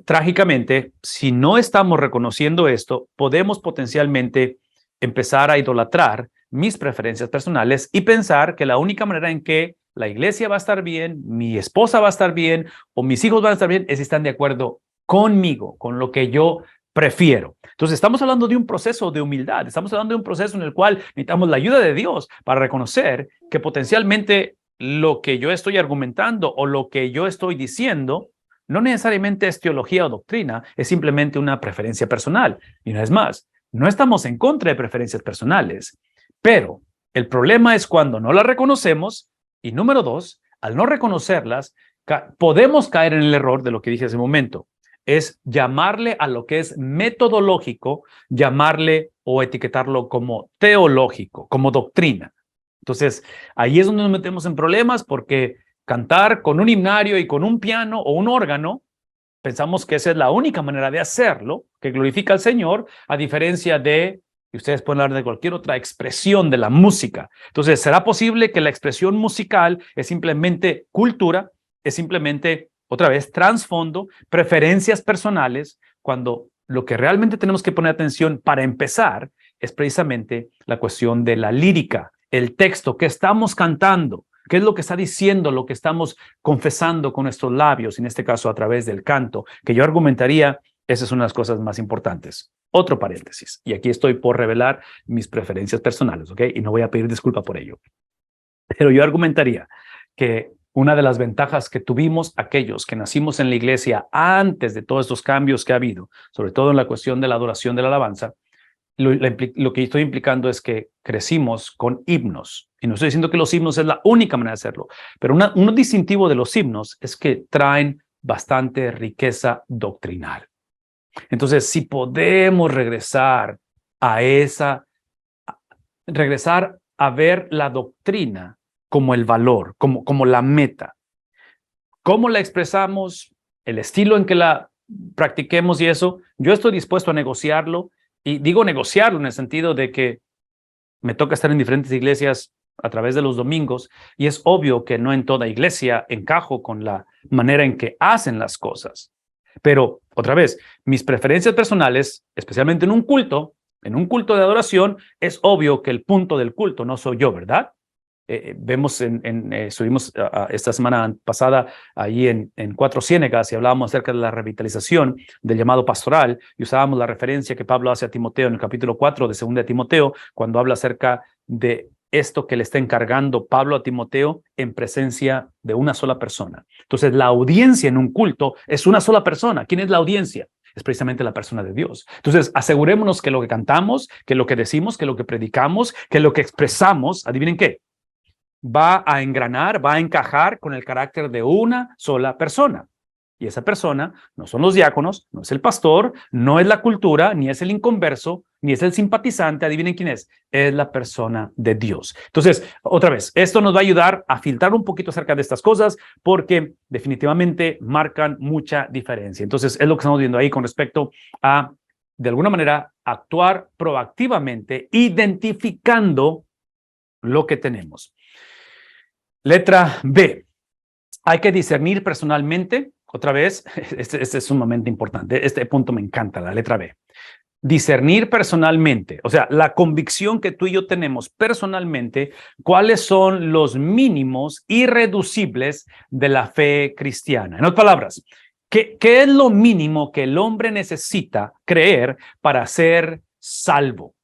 trágicamente, si no estamos reconociendo esto, podemos potencialmente empezar a idolatrar mis preferencias personales y pensar que la única manera en que la iglesia va a estar bien, mi esposa va a estar bien o mis hijos van a estar bien es si están de acuerdo conmigo, con lo que yo prefiero. Entonces, estamos hablando de un proceso de humildad, estamos hablando de un proceso en el cual necesitamos la ayuda de Dios para reconocer que potencialmente lo que yo estoy argumentando o lo que yo estoy diciendo no necesariamente es teología o doctrina, es simplemente una preferencia personal. Y una vez más, no estamos en contra de preferencias personales, pero el problema es cuando no las reconocemos y número dos, al no reconocerlas, podemos caer en el error de lo que dije hace un momento, es llamarle a lo que es metodológico, llamarle o etiquetarlo como teológico, como doctrina. Entonces, ahí es donde nos metemos en problemas porque cantar con un himnario y con un piano o un órgano, pensamos que esa es la única manera de hacerlo, que glorifica al Señor, a diferencia de, y ustedes pueden hablar de cualquier otra expresión de la música. Entonces, ¿será posible que la expresión musical es simplemente cultura, es simplemente, otra vez, trasfondo, preferencias personales, cuando lo que realmente tenemos que poner atención para empezar es precisamente la cuestión de la lírica, el texto que estamos cantando? ¿Qué es lo que está diciendo, lo que estamos confesando con nuestros labios, en este caso a través del canto? Que yo argumentaría, esa es una de las cosas más importantes. Otro paréntesis, y aquí estoy por revelar mis preferencias personales, ¿ok? Y no voy a pedir disculpa por ello. Pero yo argumentaría que una de las ventajas que tuvimos aquellos que nacimos en la iglesia antes de todos estos cambios que ha habido, sobre todo en la cuestión de la adoración de la alabanza, lo que estoy implicando es que crecimos con himnos. Y no estoy diciendo que los himnos es la única manera de hacerlo, pero un distintivo de los himnos es que traen bastante riqueza doctrinal. Entonces, si podemos regresar a ver la doctrina como el valor, como la meta, cómo la expresamos, el estilo en que la practiquemos y eso, yo estoy dispuesto a negociarlo. Y digo negociarlo en el sentido de que me toca estar en diferentes iglesias a través de los domingos y es obvio que no en toda iglesia encajo con la manera en que hacen las cosas. Pero, otra vez, mis preferencias personales, especialmente en un culto de adoración, es obvio que el punto del culto no soy yo, ¿verdad? Vemos estuvimos esta semana pasada ahí en Cuatro Ciénegas y hablábamos acerca de la revitalización del llamado pastoral y usábamos la referencia que Pablo hace a Timoteo en el capítulo 4 de 2 de Timoteo, cuando habla acerca de esto que le está encargando Pablo a Timoteo en presencia de una sola persona. Entonces, la audiencia en un culto es una sola persona. ¿Quién es la audiencia? Es precisamente la persona de Dios. Entonces, asegurémonos que lo que cantamos, que lo que decimos, que lo que predicamos, que lo que expresamos, adivinen qué, va a engranar, va a encajar con el carácter de una sola persona. Y esa persona no son los diáconos, no es el pastor, no es la cultura, ni es el inconverso, ni es el simpatizante. Adivinen quién es la persona de Dios. Entonces, otra vez, esto nos va a ayudar a filtrar un poquito acerca de estas cosas porque definitivamente marcan mucha diferencia. Entonces, es lo que estamos viendo ahí con respecto a, de alguna manera, actuar proactivamente, identificando lo que tenemos. Letra B. Hay que discernir personalmente. Otra vez, este es sumamente importante. Este punto me encanta, la letra B. Discernir personalmente, o sea, la convicción que tú y yo tenemos personalmente, cuáles son los mínimos irreducibles de la fe cristiana. En otras palabras, ¿qué es lo mínimo que el hombre necesita creer para ser salvo?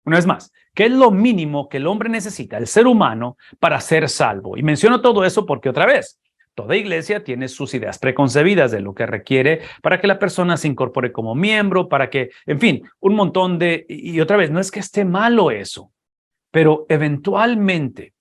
Una vez más, ¿qué es lo mínimo que el hombre necesita, el ser humano, para ser salvo? Y menciono todo eso porque, otra vez, toda iglesia tiene sus ideas preconcebidas de lo que requiere para que la persona se incorpore como miembro, para que, en fin, un montón de... Y otra vez, no es que esté malo eso, pero eventualmente,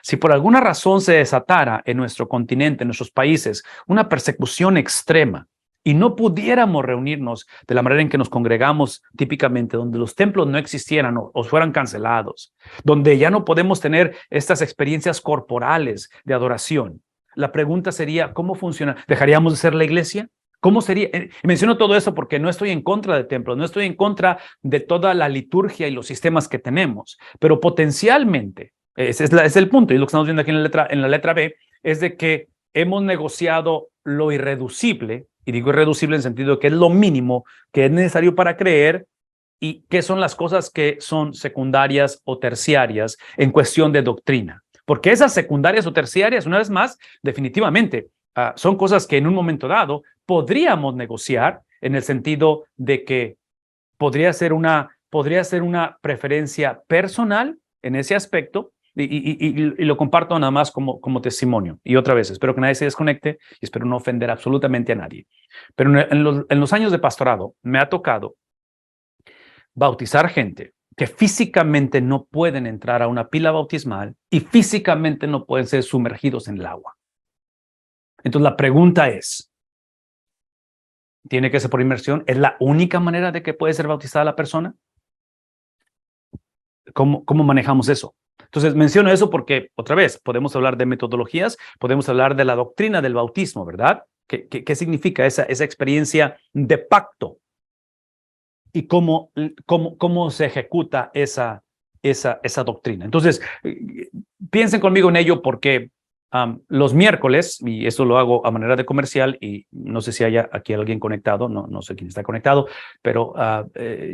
si por alguna razón se desatara en nuestro continente, en nuestros países, una persecución extrema, y no pudiéramos reunirnos de la manera en que nos congregamos típicamente, donde los templos no existieran o fueran cancelados, donde ya no podemos tener estas experiencias corporales de adoración. La pregunta sería, ¿cómo funciona? ¿Dejaríamos de ser la iglesia? ¿Cómo sería? Menciono todo eso porque no estoy en contra de templos, no estoy en contra de toda la liturgia y los sistemas que tenemos, pero potencialmente, ese es el punto, y lo que estamos viendo aquí en la letra B, es de que hemos negociado lo irreducible. Y digo irreducible en el sentido de que es lo mínimo que es necesario para creer y qué son las cosas que son secundarias o terciarias en cuestión de doctrina. Porque esas secundarias o terciarias, una vez más, definitivamente son cosas que en un momento dado podríamos negociar en el sentido de que podría ser una preferencia personal en ese aspecto. Y lo comparto nada más como testimonio. Y otra vez, espero que nadie se desconecte y espero no ofender absolutamente a nadie. Pero en los años de pastorado me ha tocado bautizar gente que físicamente no pueden entrar a una pila bautismal y físicamente no pueden ser sumergidos en el agua. Entonces la pregunta es, ¿tiene que ser por inmersión? ¿Es la única manera de que puede ser bautizada la persona? ¿Cómo manejamos eso? Entonces, menciono eso porque, otra vez, podemos hablar de metodologías, podemos hablar de la doctrina del bautismo, ¿verdad? ¿Qué significa esa experiencia de pacto? Y cómo se ejecuta esa doctrina. Entonces, piensen conmigo en ello porque los miércoles, y eso lo hago a manera de comercial, y no sé si haya aquí alguien conectado, no sé quién está conectado, pero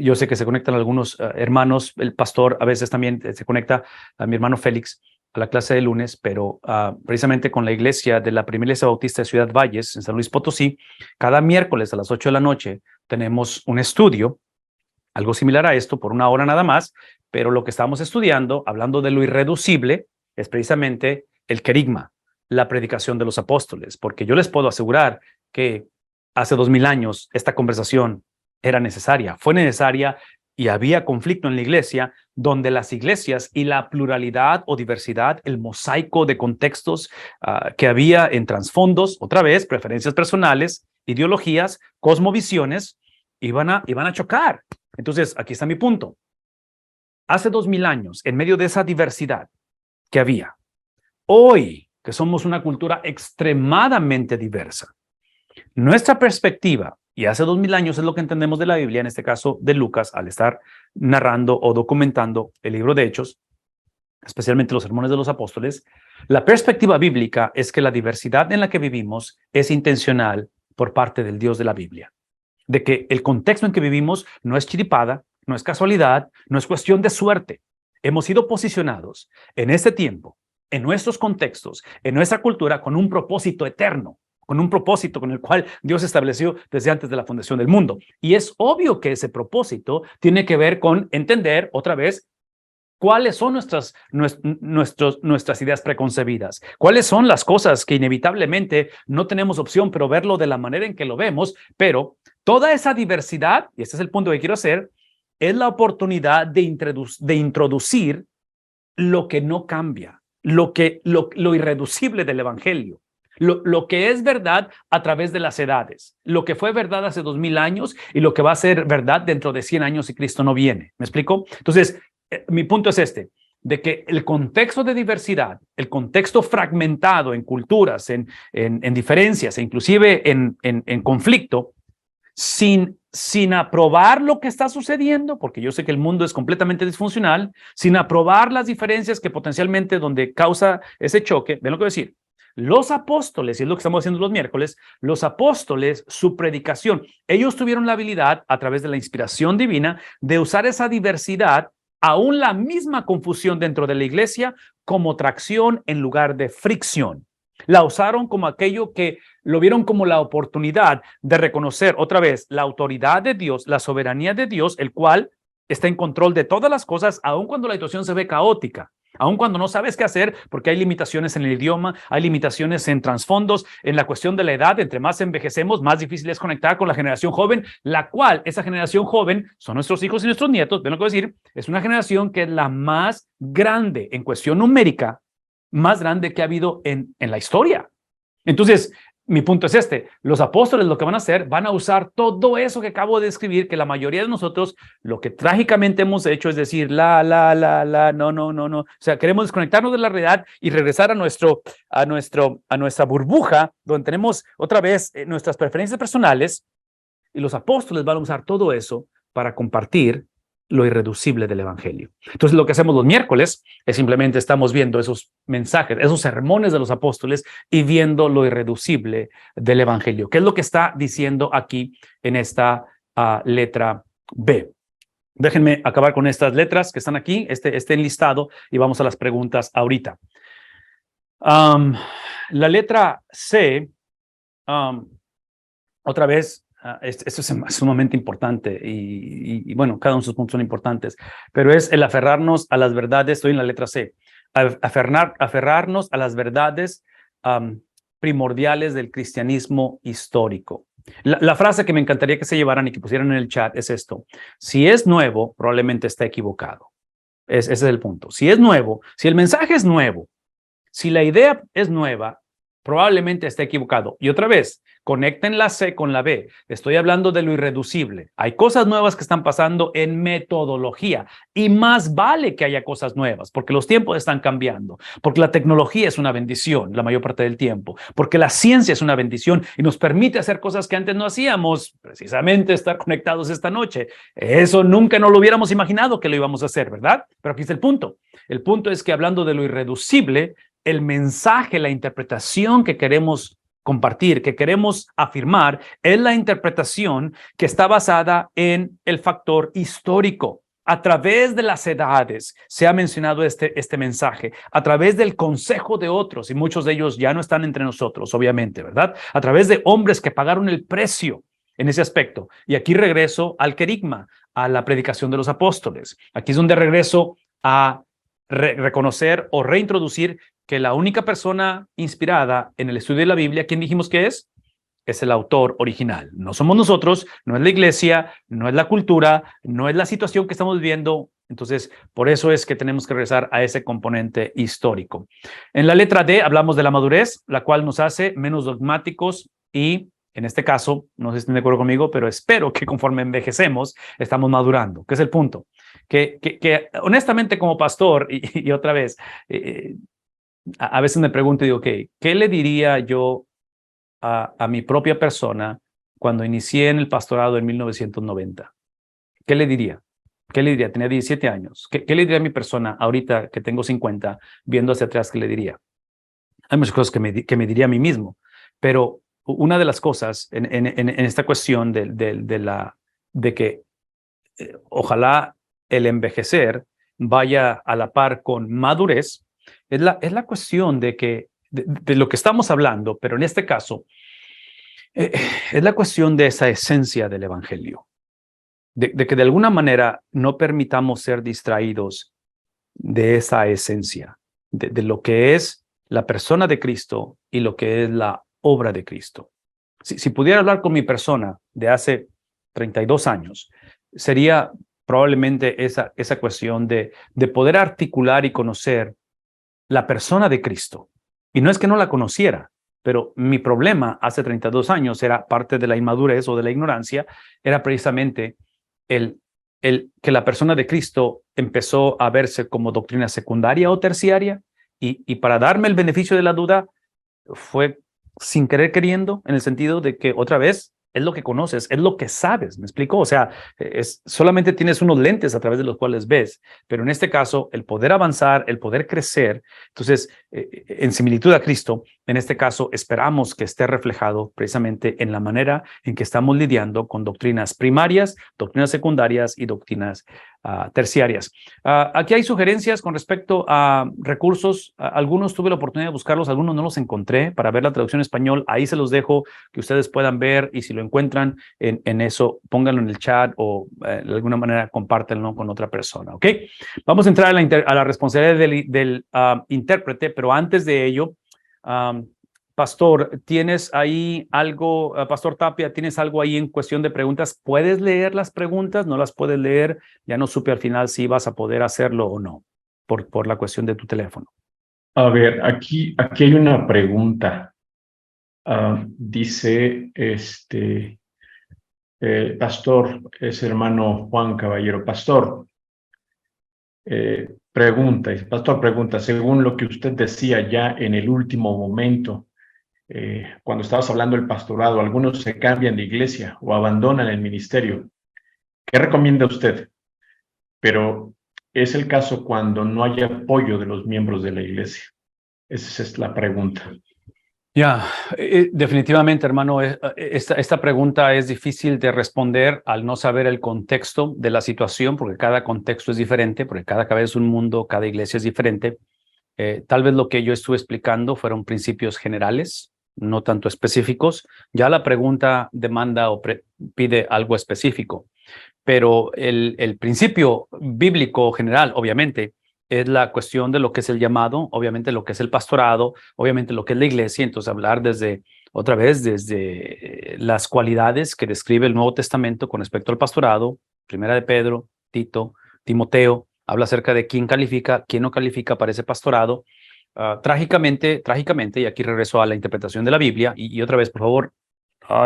yo sé que se conectan algunos hermanos, el pastor a veces también se conecta, a mi hermano Félix, a la clase de lunes, pero precisamente con la iglesia de la Primera Iglesia Bautista de Ciudad Valles, en San Luis Potosí, cada miércoles a las 8 de la noche tenemos un estudio, algo similar a esto, por una hora nada más, pero lo que estamos estudiando, hablando de lo irreducible, es precisamente el querigma, la predicación de los apóstoles, porque yo les puedo asegurar que hace 2000 años esta conversación era necesaria, fue necesaria y había conflicto en la iglesia, donde las iglesias y la pluralidad o diversidad, el mosaico de contextos que había en trasfondos, otra vez, preferencias personales, ideologías, cosmovisiones, iban a chocar. Entonces, aquí está mi punto. Hace 2000 años, en medio de esa diversidad que había, hoy, que somos una cultura extremadamente diversa, nuestra perspectiva, y hace 2000 años es lo que entendemos de la Biblia, en este caso de Lucas, al estar narrando o documentando el libro de Hechos, especialmente los sermones de los apóstoles, la perspectiva bíblica es que la diversidad en la que vivimos es intencional por parte del Dios de la Biblia. De que el contexto en que vivimos no es chiripada, no es casualidad, no es cuestión de suerte. Hemos sido posicionados en este tiempo, en nuestros contextos, en nuestra cultura, con un propósito eterno, con un propósito con el cual Dios estableció desde antes de la fundación del mundo. Y es obvio que ese propósito tiene que ver con entender, otra vez, cuáles son nuestras ideas preconcebidas, cuáles son las cosas que inevitablemente no tenemos opción, pero verlo de la manera en que lo vemos, pero toda esa diversidad, y este es el punto que quiero hacer, es la oportunidad de introducir lo que no cambia, lo irreducible del evangelio. Lo que es verdad a través de las edades, lo que fue verdad hace 2000 años y lo que va a ser verdad dentro de 100 años si Cristo no viene. ¿Me explico? Entonces, mi punto es este, de que el contexto de diversidad, el contexto fragmentado en culturas, en diferencias e inclusive en conflicto, sin aprobar lo que está sucediendo, porque yo sé que el mundo es completamente disfuncional, sin aprobar las diferencias que potencialmente donde causa ese choque, ven lo que voy a decir. Los apóstoles, y es lo que estamos haciendo los miércoles, los apóstoles, su predicación, ellos tuvieron la habilidad a través de la inspiración divina de usar esa diversidad, aún la misma confusión dentro de la iglesia, como tracción en lugar de fricción. La usaron como aquello que lo vieron como la oportunidad de reconocer otra vez la autoridad de Dios, la soberanía de Dios, el cual está en control de todas las cosas, aun cuando la situación se ve caótica. Aun cuando no sabes qué hacer, porque hay limitaciones en el idioma, hay limitaciones en trasfondos, en la cuestión de la edad, entre más envejecemos, más difícil es conectar con la generación joven, la cual, esa generación joven, son nuestros hijos y nuestros nietos, ven lo que voy a decir, es una generación que es la más grande en cuestión numérica, más grande que ha habido en la historia. Entonces, mi punto es este, los apóstoles lo que van a hacer, van a usar todo eso que acabo de describir, que la mayoría de nosotros, lo que trágicamente hemos hecho es decir, no. O sea, queremos desconectarnos de la realidad y regresar a nuestra burbuja, donde tenemos otra vez nuestras preferencias personales, y los apóstoles van a usar todo eso para compartir lo irreducible del evangelio. Entonces, lo que hacemos los miércoles es simplemente estamos viendo esos mensajes, esos sermones de los apóstoles y viendo lo irreducible del evangelio. ¿Qué es lo que está diciendo aquí en esta letra B? Déjenme acabar con estas letras que están aquí, este enlistado, y vamos a las preguntas ahorita. La letra C, otra vez, esto es sumamente importante y bueno, cada uno de sus puntos son importantes, pero es el aferrarnos a las verdades, estoy en la letra C, aferrarnos a las verdades primordiales del cristianismo histórico. La frase que me encantaría que se llevaran y que pusieran en el chat es esto: si es nuevo, probablemente está equivocado. Ese es el punto. Si es nuevo, si el mensaje es nuevo, si la idea es nueva, probablemente esté equivocado. Y otra vez, conecten la C con la B. Estoy hablando de lo irreducible. Hay cosas nuevas que están pasando en metodología y más vale que haya cosas nuevas porque los tiempos están cambiando, porque la tecnología es una bendición la mayor parte del tiempo, porque la ciencia es una bendición y nos permite hacer cosas que antes no hacíamos, precisamente estar conectados esta noche. Eso nunca nos lo hubiéramos imaginado que lo íbamos a hacer, ¿verdad? Pero aquí está el punto. El punto es que hablando de lo irreducible, el mensaje, la interpretación que queremos compartir, que queremos afirmar, es la interpretación que está basada en el factor histórico. A través de las edades se ha mencionado este mensaje, a través del consejo de otros, y muchos de ellos ya no están entre nosotros, obviamente, ¿verdad? A través de hombres que pagaron el precio en ese aspecto. Y aquí regreso al querigma, a la predicación de los apóstoles. Aquí es donde regreso a reconocer o reintroducir que la única persona inspirada en el estudio de la Biblia, ¿quién dijimos que es? Es el autor original. No somos nosotros, no es la iglesia, no es la cultura, no es la situación que estamos viviendo. Entonces, por eso es que tenemos que regresar a ese componente histórico. En la letra D hablamos de la madurez, la cual nos hace menos dogmáticos y, en este caso, no sé si están de acuerdo conmigo, pero espero que conforme envejecemos, estamos madurando. ¿Qué es el punto? Que honestamente como pastor, y otra vez, a veces me pregunto y digo, okay, ¿qué le diría yo a mi propia persona cuando inicié en el pastorado en 1990? ¿Qué le diría? ¿Qué le diría? Tenía 17 años. ¿Qué le diría a mi persona ahorita que tengo 50, viendo hacia atrás? ¿Qué le diría? Hay muchas cosas que me diría a mí mismo, pero una de las cosas en esta cuestión de que ojalá el envejecer vaya a la par con madurez, es la cuestión de que, de lo que estamos hablando, pero en este caso, es la cuestión de esa esencia del evangelio, de que de alguna manera no permitamos ser distraídos de esa esencia, de lo que es la persona de Cristo y lo que es la obra de Cristo. Si pudiera hablar con mi persona de hace 32 años, sería probablemente esa cuestión de poder articular y conocer la persona de Cristo. Y no es que no la conociera, pero mi problema hace 32 años era parte de la inmadurez o de la ignorancia, era precisamente el que la persona de Cristo empezó a verse como doctrina secundaria o terciaria, y para darme el beneficio de la duda, fue sin querer queriendo, en el sentido de que otra vez es lo que conoces, es lo que sabes, ¿me explico? O sea, solamente tienes unos lentes a través de los cuales ves, pero en este caso, el poder avanzar, el poder crecer, entonces, en similitud a Cristo, en este caso, esperamos que esté reflejado precisamente en la manera en que estamos lidiando con doctrinas primarias, doctrinas secundarias y doctrinas terciarias. Aquí hay sugerencias con respecto a recursos. Algunos tuve la oportunidad de buscarlos, algunos no los encontré para ver la traducción en español. Ahí se los dejo que ustedes puedan ver, y si lo encuentran en eso, pónganlo en el chat o de alguna manera compártanlo con otra persona. ¿Ok? Vamos a entrar a la responsabilidad del intérprete, pero antes de ello, Pastor, ¿tienes ahí algo, Pastor Tapia, tienes algo ahí en cuestión de preguntas? ¿Puedes leer las preguntas? ¿No las puedes leer? Ya no supe al final si ibas a poder hacerlo o no, por la cuestión de tu teléfono. A ver, aquí hay una pregunta. Dice, Pastor, es hermano Juan Caballero. Pastor, Pastor pregunta, según lo que usted decía ya en el último momento, cuando estabas hablando del pastorado, algunos se cambian de iglesia o abandonan el ministerio. ¿Qué recomienda usted? Pero es el caso cuando no hay apoyo de los miembros de la iglesia. Esa es la pregunta. Definitivamente, hermano, esta pregunta es difícil de responder al no saber el contexto de la situación, porque cada contexto es diferente, porque cada cabeza es un mundo, cada iglesia es diferente. Tal vez lo que yo estuve explicando fueron principios generales, no tanto específicos. Ya la pregunta demanda o pide algo específico, pero el principio bíblico general, obviamente, es la cuestión de lo que es el llamado, obviamente lo que es el pastorado, obviamente lo que es la iglesia. Entonces hablar desde las cualidades que describe el Nuevo Testamento con respecto al pastorado, Primera de Pedro, Tito, Timoteo, habla acerca de quién califica, quién no califica para ese pastorado. Trágicamente, y aquí regreso a la interpretación de la Biblia, y otra vez, por favor,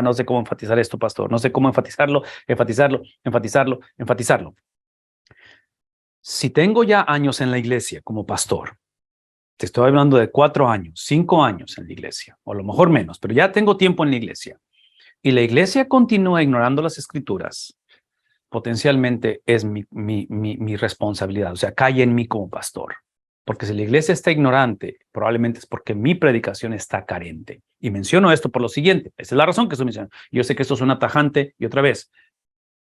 no sé cómo enfatizar esto, pastor, no sé cómo enfatizarlo. Si tengo ya años en la iglesia como pastor, te estoy hablando de 4 años, 5 años en la iglesia, o a lo mejor menos, pero ya tengo tiempo en la iglesia, y la iglesia continúa ignorando las escrituras, potencialmente es mi responsabilidad, o sea, cae en mí como pastor. Porque si la iglesia está ignorante, probablemente es porque mi predicación está carente. Y menciono esto por lo siguiente, esa es la razón que estoy mencionando. Yo sé que esto es una tajante, y otra vez,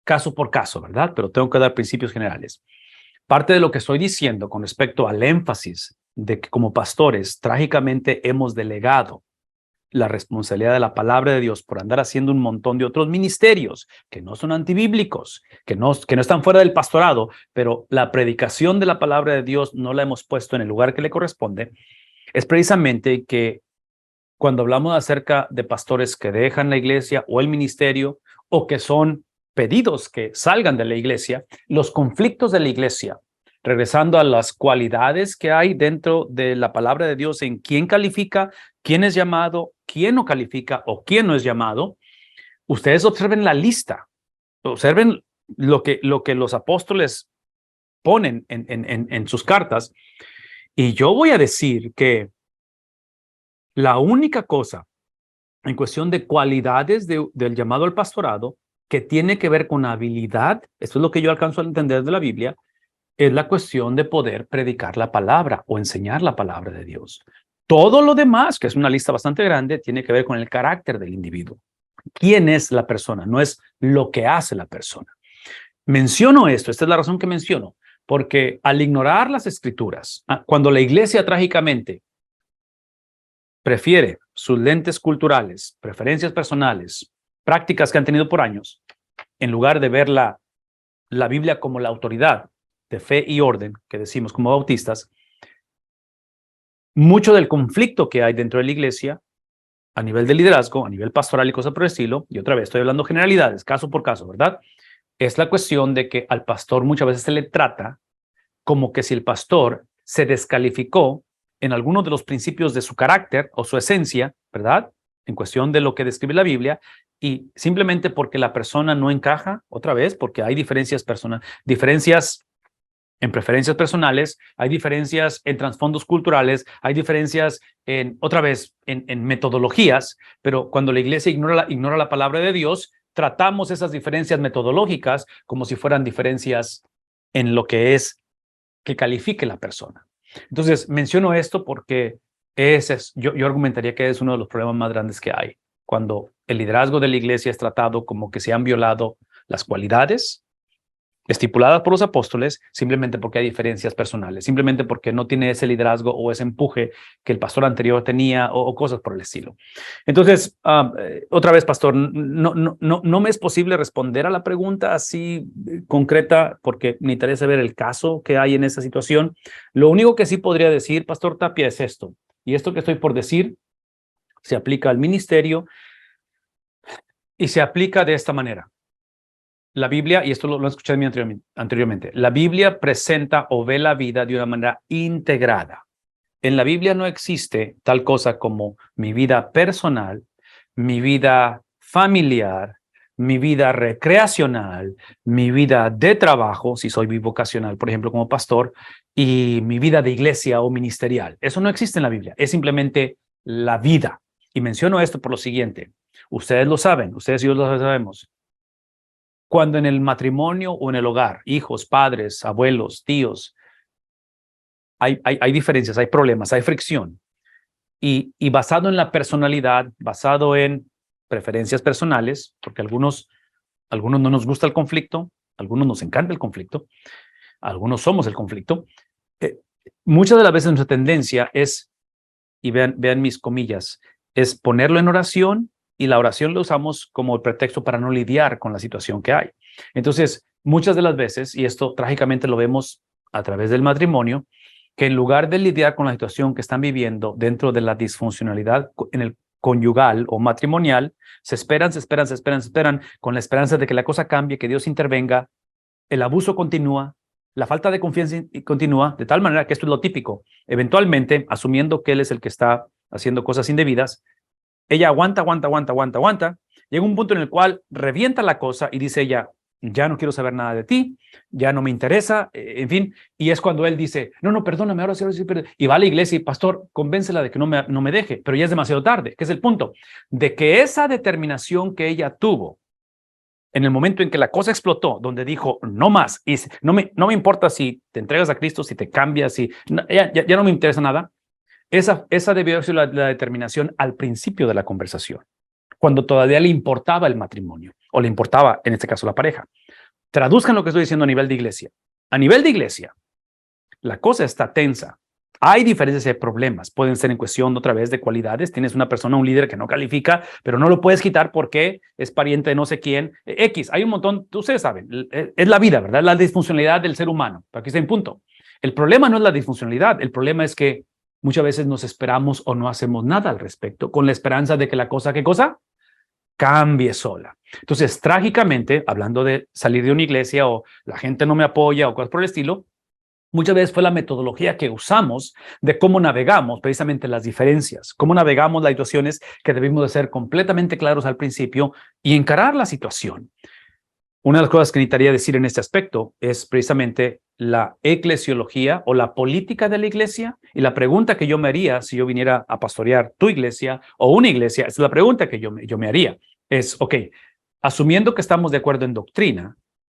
caso por caso, ¿verdad? Pero tengo que dar principios generales. Parte de lo que estoy diciendo con respecto al énfasis de que como pastores trágicamente hemos delegado la responsabilidad de la palabra de Dios por andar haciendo un montón de otros ministerios que no son antibíblicos, que no están fuera del pastorado, pero la predicación de la palabra de Dios no la hemos puesto en el lugar que le corresponde, es precisamente que cuando hablamos acerca de pastores que dejan la iglesia o el ministerio, o que son pedidos que salgan de la iglesia, los conflictos de la iglesia, regresando a las cualidades que hay dentro de la palabra de Dios en quién califica, quién es llamado, quién no califica o quién no es llamado. Ustedes observen la lista, observen lo que los apóstoles ponen en sus cartas, y yo voy a decir que la única cosa en cuestión de cualidades del llamado al pastorado que tiene que ver con habilidad, esto es lo que yo alcanzo a entender de la Biblia, es la cuestión de poder predicar la palabra o enseñar la palabra de Dios. Todo lo demás, que es una lista bastante grande, tiene que ver con el carácter del individuo. ¿Quién es la persona? No es lo que hace la persona. Menciono esto, esta es la razón que menciono, porque al ignorar las escrituras, cuando la iglesia trágicamente prefiere sus lentes culturales, preferencias personales, prácticas que han tenido por años, en lugar de ver la Biblia como la autoridad de fe y orden, que decimos como bautistas, mucho del conflicto que hay dentro de la iglesia, a nivel de liderazgo, a nivel pastoral y cosas por el estilo, y otra vez estoy hablando generalidades, caso por caso, ¿verdad? Es la cuestión de que al pastor muchas veces se le trata como que si el pastor se descalificó en algunos de los principios de su carácter o su esencia, ¿verdad? En cuestión de lo que describe la Biblia, y simplemente porque la persona no encaja, otra vez, porque hay diferencias diferencias en preferencias personales, hay diferencias en trasfondos culturales, hay diferencias otra vez, en metodologías, pero cuando la iglesia ignora la palabra de Dios, tratamos esas diferencias metodológicas como si fueran diferencias en lo que es que califique la persona. Entonces, menciono esto porque yo argumentaría que es uno de los problemas más grandes que hay, cuando el liderazgo de la iglesia es tratado como que se han violado las cualidades estipuladas por los apóstoles, simplemente porque hay diferencias personales, simplemente porque no tiene ese liderazgo o ese empuje que el pastor anterior tenía o cosas por el estilo. Entonces, otra vez, pastor, no me es posible responder a la pregunta así concreta porque necesitaría saber el caso que hay en esa situación. Lo único que sí podría decir, pastor Tapia, es esto, y esto que estoy por decir se aplica al ministerio y se aplica de esta manera. La Biblia, y esto lo escuché anteriormente, la Biblia presenta o ve la vida de una manera integrada. En la Biblia no existe tal cosa como mi vida personal, mi vida familiar, mi vida recreacional, mi vida de trabajo, si soy bivocacional, por ejemplo, como pastor, y mi vida de iglesia o ministerial. Eso no existe en la Biblia, es simplemente la vida. Y menciono esto por lo siguiente. Ustedes lo saben, ustedes y yo lo sabemos. Cuando en el matrimonio o en el hogar, hijos, padres, abuelos, tíos, hay diferencias, hay problemas, hay fricción. Y basado en la personalidad, basado en preferencias personales, porque algunos no nos gusta el conflicto, algunos nos encanta el conflicto, algunos somos el conflicto. Muchas de las veces nuestra tendencia es, y vean mis comillas, es ponerlo en oración, y la oración la usamos como el pretexto para no lidiar con la situación que hay. Entonces, muchas de las veces, y esto trágicamente lo vemos a través del matrimonio, que en lugar de lidiar con la situación que están viviendo dentro de la disfuncionalidad en el conyugal o matrimonial, se esperan con la esperanza de que la cosa cambie, que Dios intervenga, el abuso continúa, la falta de confianza continúa, de tal manera que esto es lo típico. Eventualmente, asumiendo que él es el que está haciendo cosas indebidas, ella aguanta. Llega un punto en el cual revienta la cosa y dice ella, ya no quiero saber nada de ti, ya no me interesa, en fin. Y es cuando él dice, no, perdóname, ahora sí, y va a la iglesia y, pastor, convéncela de que no me deje, pero ya es demasiado tarde, que es el punto, de que esa determinación que ella tuvo en el momento en que la cosa explotó, donde dijo, no más, y no me importa si te entregas a Cristo, si te cambias, ya no me interesa nada. Esa debió haber sido la determinación al principio de la conversación, cuando todavía le importaba el matrimonio, o le importaba, en este caso, la pareja. Traduzcan lo que estoy diciendo a nivel de iglesia. A nivel de iglesia, la cosa está tensa. Hay diferencias, hay problemas. Pueden ser en cuestión, otra vez, de cualidades. Tienes una persona, un líder que no califica, pero no lo puedes quitar porque es pariente de no sé quién. X, hay un montón, ustedes saben, es la vida, ¿verdad? La disfuncionalidad del ser humano. Aquí está un punto. El problema no es la disfuncionalidad, el problema es que muchas veces nos esperamos o no hacemos nada al respecto, con la esperanza de que la cosa, ¿qué cosa? Cambie sola. Entonces, trágicamente, hablando de salir de una iglesia o la gente no me apoya o cosas por el estilo, muchas veces fue la metodología que usamos de cómo navegamos precisamente las diferencias, cómo navegamos las situaciones que debimos de ser completamente claros al principio y encarar la situación. Una de las cosas que necesitaría decir en este aspecto es precisamente la eclesiología o la política de la iglesia, y la pregunta que yo me haría si yo viniera a pastorear tu iglesia o una iglesia, es la pregunta que yo me haría, es, ok, asumiendo que estamos de acuerdo en doctrina,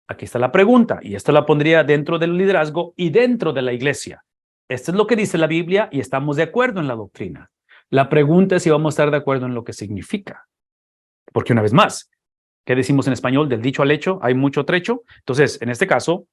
aquí está la pregunta, y esto la pondría dentro del liderazgo y dentro de la iglesia. esto es lo que dice la Biblia y estamos de acuerdo en la doctrina. La pregunta es si vamos a estar de acuerdo en lo que significa. Porque una vez más, ¿qué decimos en español? Del dicho al hecho hay mucho trecho. Entonces, en este caso,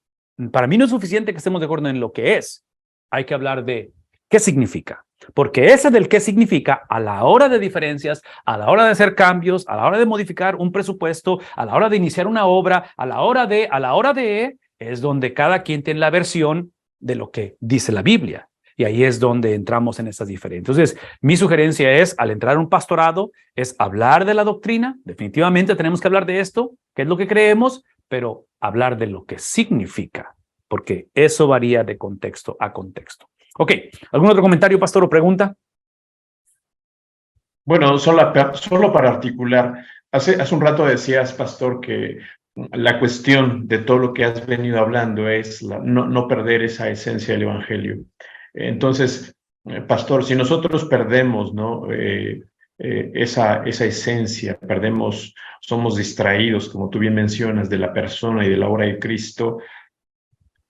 para mí no es suficiente que estemos de acuerdo en lo que es. Hay que hablar de qué significa. Porque ese del qué significa, a la hora de diferencias, a la hora de hacer cambios, a la hora de modificar un presupuesto, a la hora de iniciar una obra, a la hora de, es donde cada quien tiene la versión de lo que dice la Biblia. Y ahí es donde entramos en estas diferencias. Entonces, mi sugerencia es, al entrar a un pastorado, es hablar de la doctrina. Definitivamente tenemos que hablar de esto, qué es lo que creemos, pero hablar de lo que significa, porque eso varía de contexto a contexto. Ok, ¿algún otro comentario, pastor, o pregunta? Bueno, solo para articular, hace un rato decías, pastor, que la cuestión de todo lo que has venido hablando es no perder esa esencia del Evangelio. Entonces, pastor, si nosotros perdemos, ¿no? Esa esencia, somos distraídos, como tú bien mencionas, de la persona y de la obra de Cristo,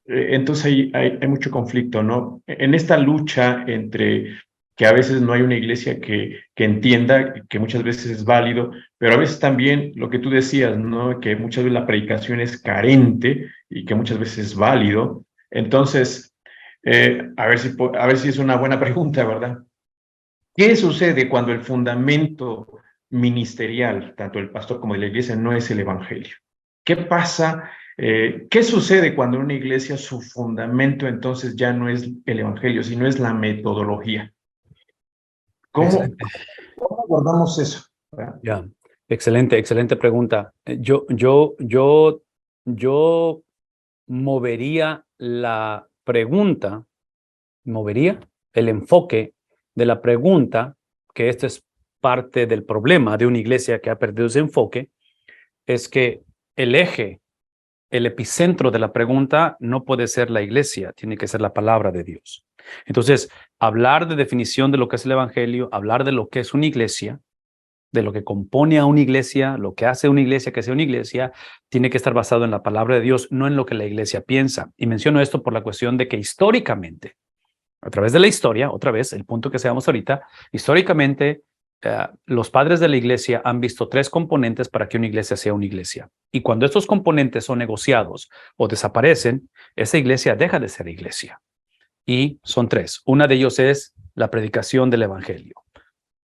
entonces hay mucho conflicto, ¿no? En esta lucha entre que a veces no hay una iglesia que entienda, que muchas veces es válido, pero a veces también lo que tú decías, ¿no? Que muchas veces la predicación es carente y que muchas veces es válido. Entonces, a ver si es una buena pregunta, ¿verdad? ¿Qué sucede cuando el fundamento ministerial, tanto del pastor como de la iglesia, no es el evangelio? ¿Qué pasa? ¿Qué sucede cuando en una iglesia su fundamento entonces ya no es el evangelio, sino es la metodología? ¿Cómo, Excelente. cómo abordamos eso? Ya, excelente pregunta. Yo movería la pregunta, movería el enfoque de la pregunta, que esto es parte del problema de una iglesia que ha perdido ese enfoque, es que el eje, el epicentro de la pregunta no puede ser la iglesia, tiene que ser la palabra de Dios. Entonces, hablar de definición de lo que es el evangelio, hablar de lo que es una iglesia, de lo que compone a una iglesia, lo que hace una iglesia que sea una iglesia, tiene que estar basado en la palabra de Dios, no en lo que la iglesia piensa. Y menciono esto por la cuestión de que históricamente, a través de la historia, otra vez, el punto que seamos ahorita, históricamente, los padres de la iglesia han visto tres componentes para que una iglesia sea una iglesia. Y cuando estos componentes son negociados o desaparecen, esa iglesia deja de ser iglesia. Y son tres. Una de ellos es la predicación del evangelio.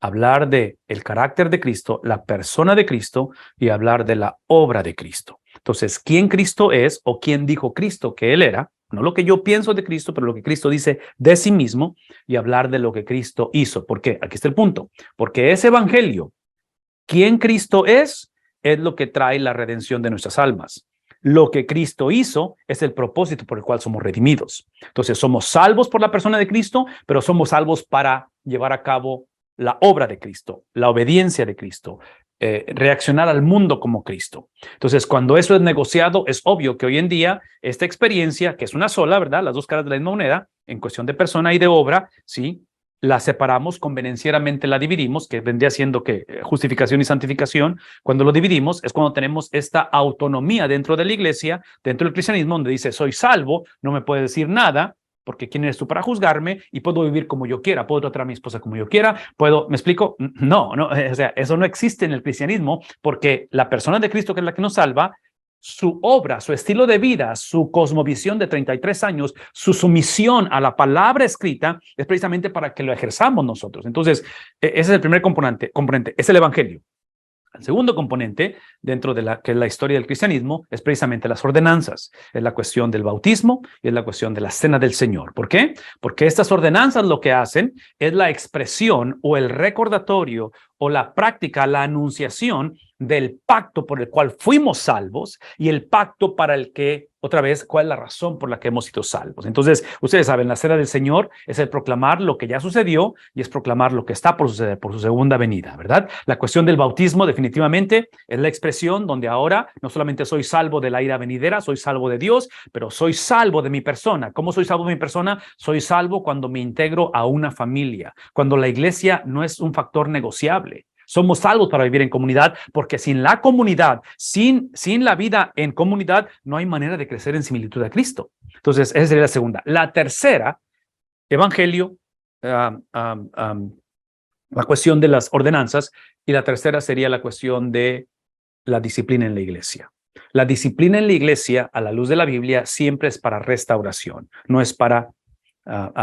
Hablar de el carácter de Cristo, la persona de Cristo y hablar de la obra de Cristo. Entonces, ¿quién Cristo es o quién dijo Cristo que Él era? No lo que yo pienso de Cristo, pero lo que Cristo dice de sí mismo y hablar de lo que Cristo hizo. ¿Por qué? Aquí está el punto. Porque ese evangelio, quién Cristo es lo que trae la redención de nuestras almas. Lo que Cristo hizo es el propósito por el cual somos redimidos. Entonces, somos salvos por la persona de Cristo, pero somos salvos para llevar a cabo la obra de Cristo, la obediencia de Cristo, reaccionar al mundo como Cristo. Entonces, cuando eso es negociado, es obvio que hoy en día esta experiencia, que es una sola, ¿verdad? Las dos caras de la misma moneda, en cuestión de persona y de obra, ¿sí? La separamos, convenencieramente la dividimos, que vendría siendo que justificación y santificación. Cuando lo dividimos es cuando tenemos esta autonomía dentro de la iglesia, dentro del cristianismo, donde dice, soy salvo, no me puede decir nada, porque ¿quién eres tú para juzgarme? Y puedo vivir como yo quiera, puedo tratar a mi esposa como yo quiera, ¿me explico? No, o sea, eso no existe en el cristianismo, porque la persona de Cristo, que es la que nos salva, su obra, su estilo de vida, su cosmovisión de 33 años, su sumisión a la palabra escrita, es precisamente para que lo ejerzamos nosotros. Entonces, ese es el primer componente, es el evangelio. El segundo componente dentro de que es la historia del cristianismo es precisamente las ordenanzas. Es la cuestión del bautismo y es la cuestión de la cena del Señor. ¿Por qué? Porque estas ordenanzas lo que hacen es la expresión o el recordatorio o la práctica, la anunciación del pacto por el cual fuimos salvos y el pacto para el que, otra vez, cuál es la razón por la que hemos sido salvos. Entonces, ustedes saben, la cena del Señor es el proclamar lo que ya sucedió y es proclamar lo que está por suceder, por su segunda venida, ¿verdad? La cuestión del bautismo definitivamente es la expresión donde ahora no solamente soy salvo de la ira venidera, soy salvo de Dios, pero soy salvo de mi persona. ¿Cómo soy salvo de mi persona? Soy salvo cuando me integro a una familia, cuando la iglesia no es un factor negociable. Somos salvos para vivir en comunidad, porque sin la comunidad, sin la vida en comunidad, no hay manera de crecer en similitud a Cristo. Entonces, esa sería la segunda. La tercera evangelio, la cuestión de las ordenanzas, y la tercera sería la cuestión de la disciplina en la iglesia. La disciplina en la iglesia, a la luz de la Biblia, siempre es para restauración, no es para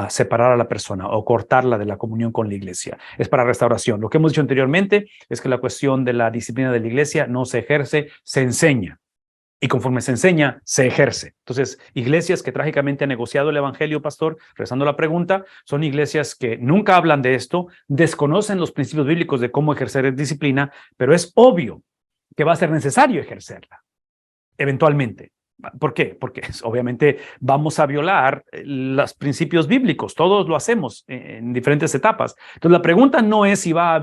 separar a la persona o cortarla de la comunión con la iglesia. Es para restauración. Lo que hemos dicho anteriormente es que la cuestión de la disciplina de la iglesia no se ejerce, se enseña. Y conforme se enseña, se ejerce. Entonces, iglesias que trágicamente han negociado el evangelio, pastor, rezando la pregunta, son iglesias que nunca hablan de esto, desconocen los principios bíblicos de cómo ejercer disciplina, pero es obvio que va a ser necesario ejercerla, eventualmente. ¿Por qué? Porque obviamente vamos a violar los principios bíblicos. Todos lo hacemos en diferentes etapas. Entonces, la pregunta no es si va a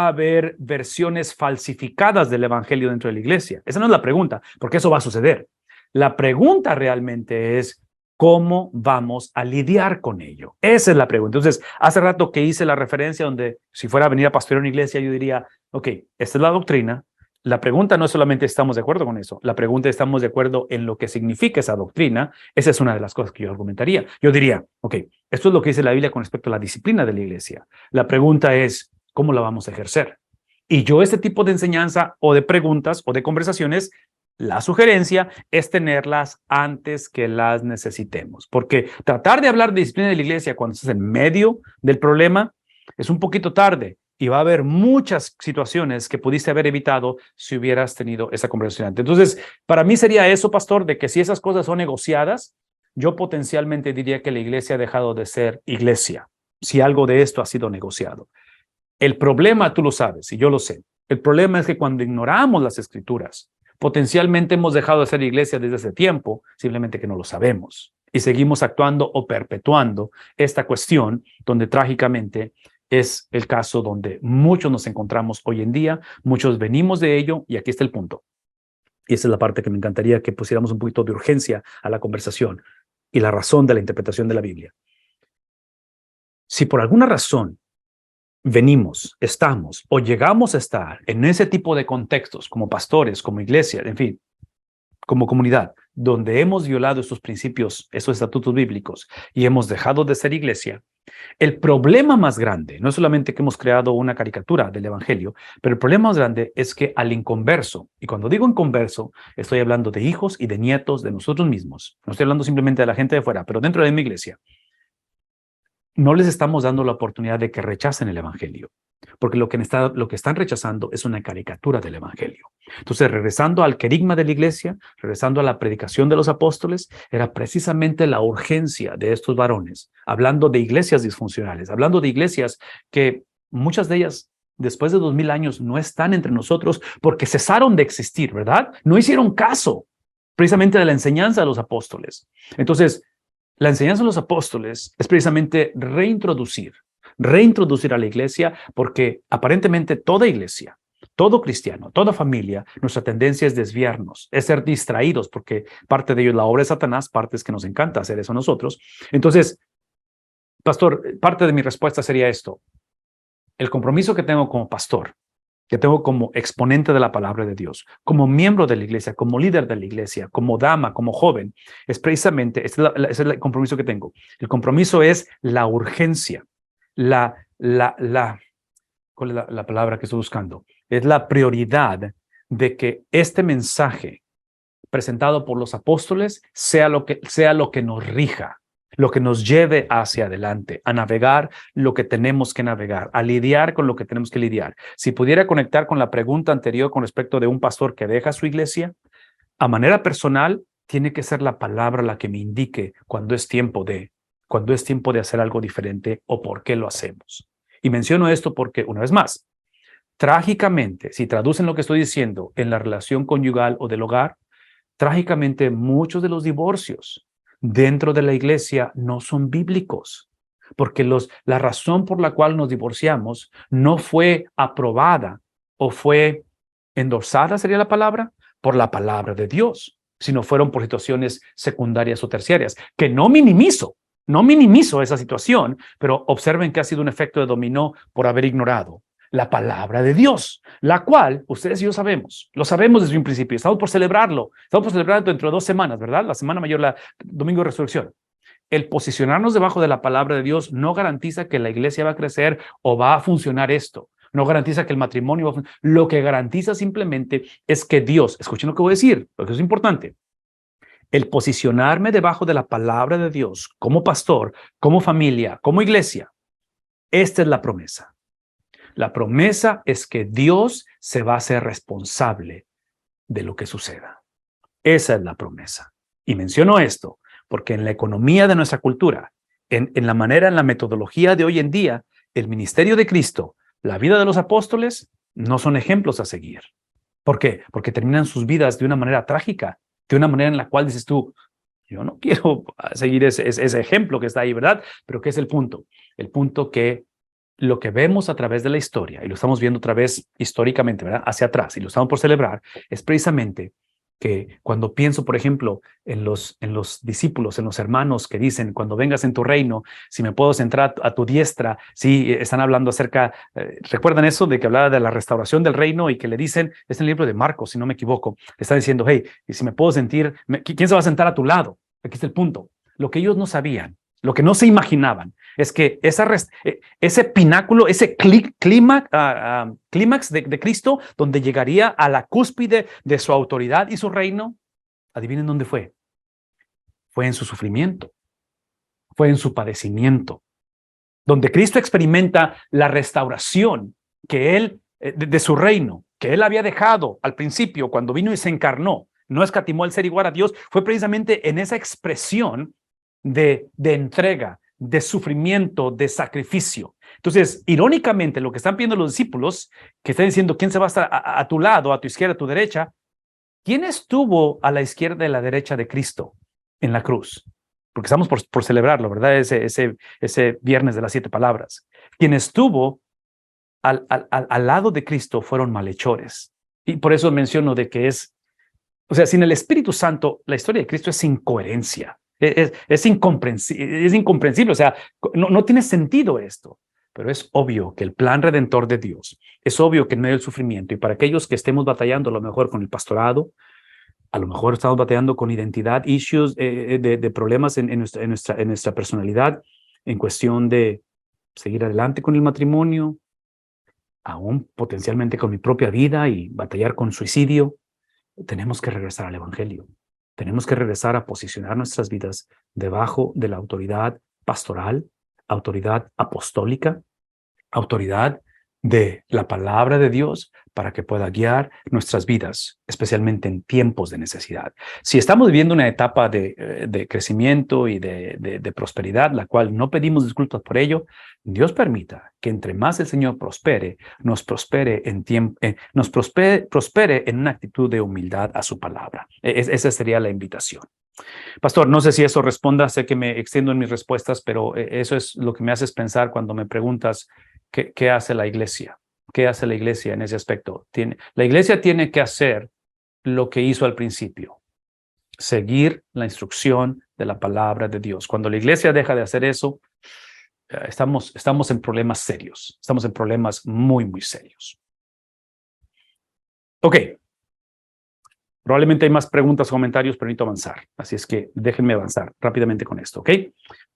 haber versiones falsificadas del evangelio dentro de la iglesia. Esa no es la pregunta, porque eso va a suceder. La pregunta realmente es cómo vamos a lidiar con ello. Esa es la pregunta. Entonces, hace rato que hice la referencia donde si fuera a venir a pastorear una iglesia, yo diría, ok, esta es la doctrina. La pregunta no es solamente estamos de acuerdo con eso, la pregunta es estamos de acuerdo en lo que significa esa doctrina. Esa es una de las cosas que yo argumentaría. Yo diría, ok, esto es lo que dice la Biblia con respecto a la disciplina de la iglesia. La pregunta es, ¿cómo la vamos a ejercer? Y yo este tipo de enseñanza o de preguntas o de conversaciones, la sugerencia es tenerlas antes que las necesitemos. Porque tratar de hablar de disciplina de la iglesia cuando estás en medio del problema es un poquito tarde. Y va a haber muchas situaciones que pudiste haber evitado si hubieras tenido esa conversación antes. Entonces, para mí sería eso, pastor, de que si esas cosas son negociadas, yo potencialmente diría que la iglesia ha dejado de ser iglesia, si algo de esto ha sido negociado. El problema, tú lo sabes, y yo lo sé, el problema es que cuando ignoramos las escrituras, potencialmente hemos dejado de ser iglesia desde hace tiempo, simplemente que no lo sabemos. Y seguimos actuando o perpetuando esta cuestión donde trágicamente es el caso donde muchos nos encontramos hoy en día, muchos venimos de ello, y aquí está el punto. Y esa es la parte que me encantaría que pusiéramos un poquito de urgencia a la conversación y la razón de la interpretación de la Biblia. Si por alguna razón venimos, estamos o llegamos a estar en ese tipo de contextos como pastores, como iglesia, en fin, como comunidad, donde hemos violado estos principios, estos estatutos bíblicos y hemos dejado de ser iglesia, el problema más grande, no es solamente que hemos creado una caricatura del evangelio, pero el problema más grande es que al inconverso, y cuando digo inconverso, estoy hablando de hijos y de nietos de nosotros mismos, no estoy hablando simplemente de la gente de fuera, pero dentro de mi iglesia, no les estamos dando la oportunidad de que rechacen el evangelio, porque lo que están rechazando es una caricatura del evangelio. Entonces, regresando al querigma de la iglesia, regresando a la predicación de los apóstoles, era precisamente la urgencia de estos varones, hablando de iglesias disfuncionales, hablando de iglesias que muchas de ellas, después de 2000 años, no están entre nosotros porque cesaron de existir, ¿verdad? No hicieron caso precisamente de la enseñanza de los apóstoles. Entonces, la enseñanza de los apóstoles es precisamente reintroducir a la iglesia, porque aparentemente toda iglesia, todo cristiano, toda familia, nuestra tendencia es desviarnos, es ser distraídos, porque parte de ello es la obra de Satanás, parte es que nos encanta hacer eso a nosotros. Entonces, pastor, parte de mi respuesta sería esto. El compromiso que tengo como pastor, que tengo como exponente de la palabra de Dios, como miembro de la iglesia, como líder de la iglesia, como dama, como joven, es precisamente, ese es el compromiso que tengo. El compromiso es la urgencia, ¿cuál es la palabra que estoy buscando? Es la prioridad de que este mensaje presentado por los apóstoles sea lo que nos rija, lo que nos lleve hacia adelante, a navegar lo que tenemos que navegar, a lidiar con lo que tenemos que lidiar. Si pudiera conectar con la pregunta anterior con respecto de un pastor que deja su iglesia, a manera personal, tiene que ser la palabra la que me indique cuando es tiempo de hacer algo diferente o por qué lo hacemos. Y menciono esto porque, una vez más, trágicamente, si traducen lo que estoy diciendo en la relación conyugal o del hogar, trágicamente muchos de los divorcios dentro de la iglesia no son bíblicos, porque la razón por la cual nos divorciamos no fue aprobada o fue endorsada, sería la palabra, por la palabra de Dios, sino fueron por situaciones secundarias o terciarias, que no minimizo esa situación, pero observen que ha sido un efecto de dominó por haber ignorado la palabra de Dios, la cual ustedes y yo lo sabemos desde un principio, estamos por celebrarlo dentro de 2 semanas, ¿verdad? La Semana Mayor, la Domingo de Resurrección. el posicionarnos debajo de la palabra de Dios no garantiza que la iglesia va a crecer o va a funcionar esto. No garantiza que el matrimonio va a funcionar. Lo que garantiza simplemente es que Dios, escuchen lo que voy a decir, porque es importante. El posicionarme debajo de la palabra de Dios como pastor, como familia, como iglesia, esta es la promesa. La promesa es que Dios se va a hacer responsable de lo que suceda. Esa es la promesa. Y menciono esto porque en la economía de nuestra cultura, en la manera, en la metodología de hoy en día, el ministerio de Cristo, la vida de los apóstoles, no son ejemplos a seguir. ¿Por qué? Porque terminan sus vidas de una manera trágica, de una manera en la cual dices tú, yo no quiero seguir ese ejemplo que está ahí, ¿verdad? Pero ¿qué es el punto? El punto que lo que vemos a través de la historia, y lo estamos viendo otra vez históricamente, ¿verdad? Hacia atrás, y lo estamos por celebrar, es precisamente que cuando pienso, por ejemplo, en los discípulos, en los hermanos que dicen, cuando vengas en tu reino, si me puedo sentar a tu diestra, sí, están hablando acerca, ¿recuerdan eso de que hablaba de la restauración del reino y que le dicen, es en el libro de Marcos, si no me equivoco, le está diciendo, hey, y si me puedo sentir, ¿quién se va a sentar a tu lado? Aquí está el punto. Lo que ellos no sabían, lo que no se imaginaban, es que ese pináculo, ese clímax de Cristo, donde llegaría a la cúspide de su autoridad y su reino, adivinen dónde fue. Fue en su sufrimiento, fue en su padecimiento, donde Cristo experimenta la restauración que él, de su reino, que él había dejado al principio cuando vino y se encarnó, no escatimó el ser igual a Dios, fue precisamente en esa expresión de entrega, de sufrimiento, de sacrificio. Entonces, irónicamente, lo que están pidiendo los discípulos, que están diciendo, ¿quién se va a estar a tu lado, a tu izquierda, a tu derecha? ¿Quién estuvo a la izquierda y a la derecha de Cristo en la cruz? Porque estamos por celebrarlo, ¿verdad? Ese viernes de las 7 palabras. Quien estuvo al lado de Cristo fueron malhechores. Y por eso menciono de que sin el Espíritu Santo, la historia de Cristo es incoherencia. Es incomprensible, o sea, no tiene sentido esto, pero es obvio que el plan redentor de Dios, es obvio que en medio del sufrimiento, y para aquellos que estemos batallando a lo mejor con el pastorado, a lo mejor estamos batallando con identidad, issues de problemas en nuestra personalidad, en cuestión de seguir adelante con el matrimonio, aún potencialmente con mi propia vida y batallar con suicidio, tenemos que regresar al Evangelio. Tenemos que regresar a posicionar nuestras vidas debajo de la autoridad pastoral, autoridad apostólica, autoridad de la palabra de Dios para que pueda guiar nuestras vidas, especialmente en tiempos de necesidad. Si estamos viviendo una etapa de crecimiento y de prosperidad, la cual no pedimos disculpas por ello, Dios permita que entre más el Señor prospere, nos prospere prospere en una actitud de humildad a su palabra. Esa sería la invitación. Pastor, no sé si eso responda, sé que me extiendo en mis respuestas, pero eso es lo que me haces pensar cuando me preguntas ¿qué hace la iglesia? ¿Qué hace la iglesia en ese aspecto? La iglesia tiene que hacer lo que hizo al principio, seguir la instrucción de la palabra de Dios. Cuando la iglesia deja de hacer eso, estamos en problemas serios, estamos en problemas muy, muy serios. Ok. Probablemente hay más preguntas o comentarios, pero necesito avanzar. Así es que déjenme avanzar rápidamente con esto, ¿ok?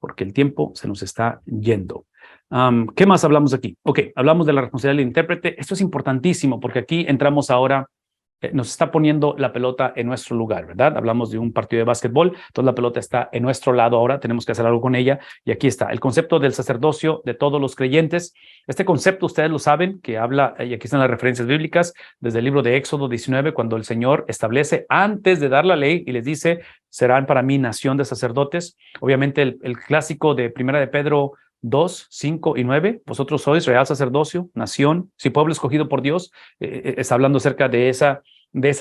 Porque el tiempo se nos está yendo. ¿Qué más hablamos aquí? Ok, hablamos de la responsabilidad del intérprete. Esto es importantísimo porque aquí entramos ahora, nos está poniendo la pelota en nuestro lugar, ¿verdad? Hablamos de un partido de básquetbol, entonces la pelota está en nuestro lado ahora, tenemos que hacer algo con ella. Y aquí está, el concepto del sacerdocio de todos los creyentes. Este concepto ustedes lo saben, que habla, y aquí están las referencias bíblicas, desde el libro de Éxodo 19, cuando el Señor establece, antes de dar la ley, y les dice, serán para mí nación de sacerdotes. Obviamente el clásico de Primera de Pedro 2, 5 y 9, vosotros sois real sacerdocio, nación, si pueblo escogido por Dios, está hablando acerca de esa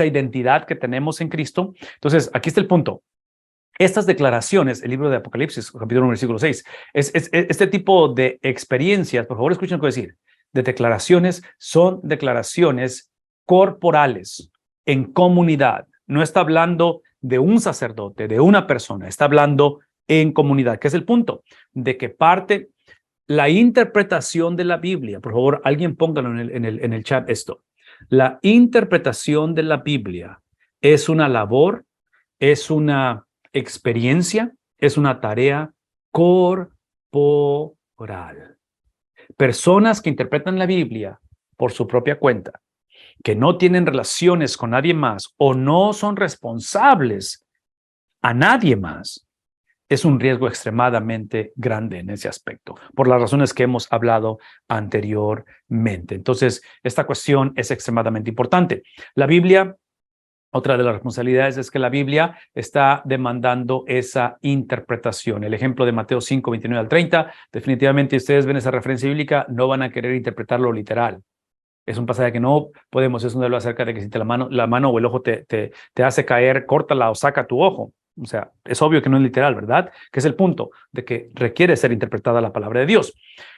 identidad que tenemos en Cristo. Entonces, aquí está el punto. Estas declaraciones, el libro de Apocalipsis, capítulo 1, versículo 6, este tipo de experiencias, por favor escuchen lo que voy a decir, de declaraciones, son declaraciones corporales, en comunidad. No está hablando de un sacerdote, de una persona, está hablando en comunidad, que es el punto, de que parte la interpretación de la Biblia. Por favor, alguien póngalo en el chat esto. La interpretación de la Biblia es una labor, es una experiencia, es una tarea corporal. Personas que interpretan la Biblia por su propia cuenta, que no tienen relaciones con nadie más o no son responsables a nadie más, es un riesgo extremadamente grande en ese aspecto, por las razones que hemos hablado anteriormente. Entonces, esta cuestión es extremadamente importante. La Biblia, otra de las responsabilidades es que la Biblia está demandando esa interpretación. El ejemplo de Mateo 5, 29 al 30, definitivamente ustedes ven esa referencia bíblica, no van a querer interpretarlo literal. Es un pasaje que no podemos, es un habla acerca de que si te la mano o el ojo te hace caer, córtala o saca tu ojo. O sea, es obvio que no es literal, ¿verdad? Que es el punto de que requiere ser interpretada la palabra de Dios.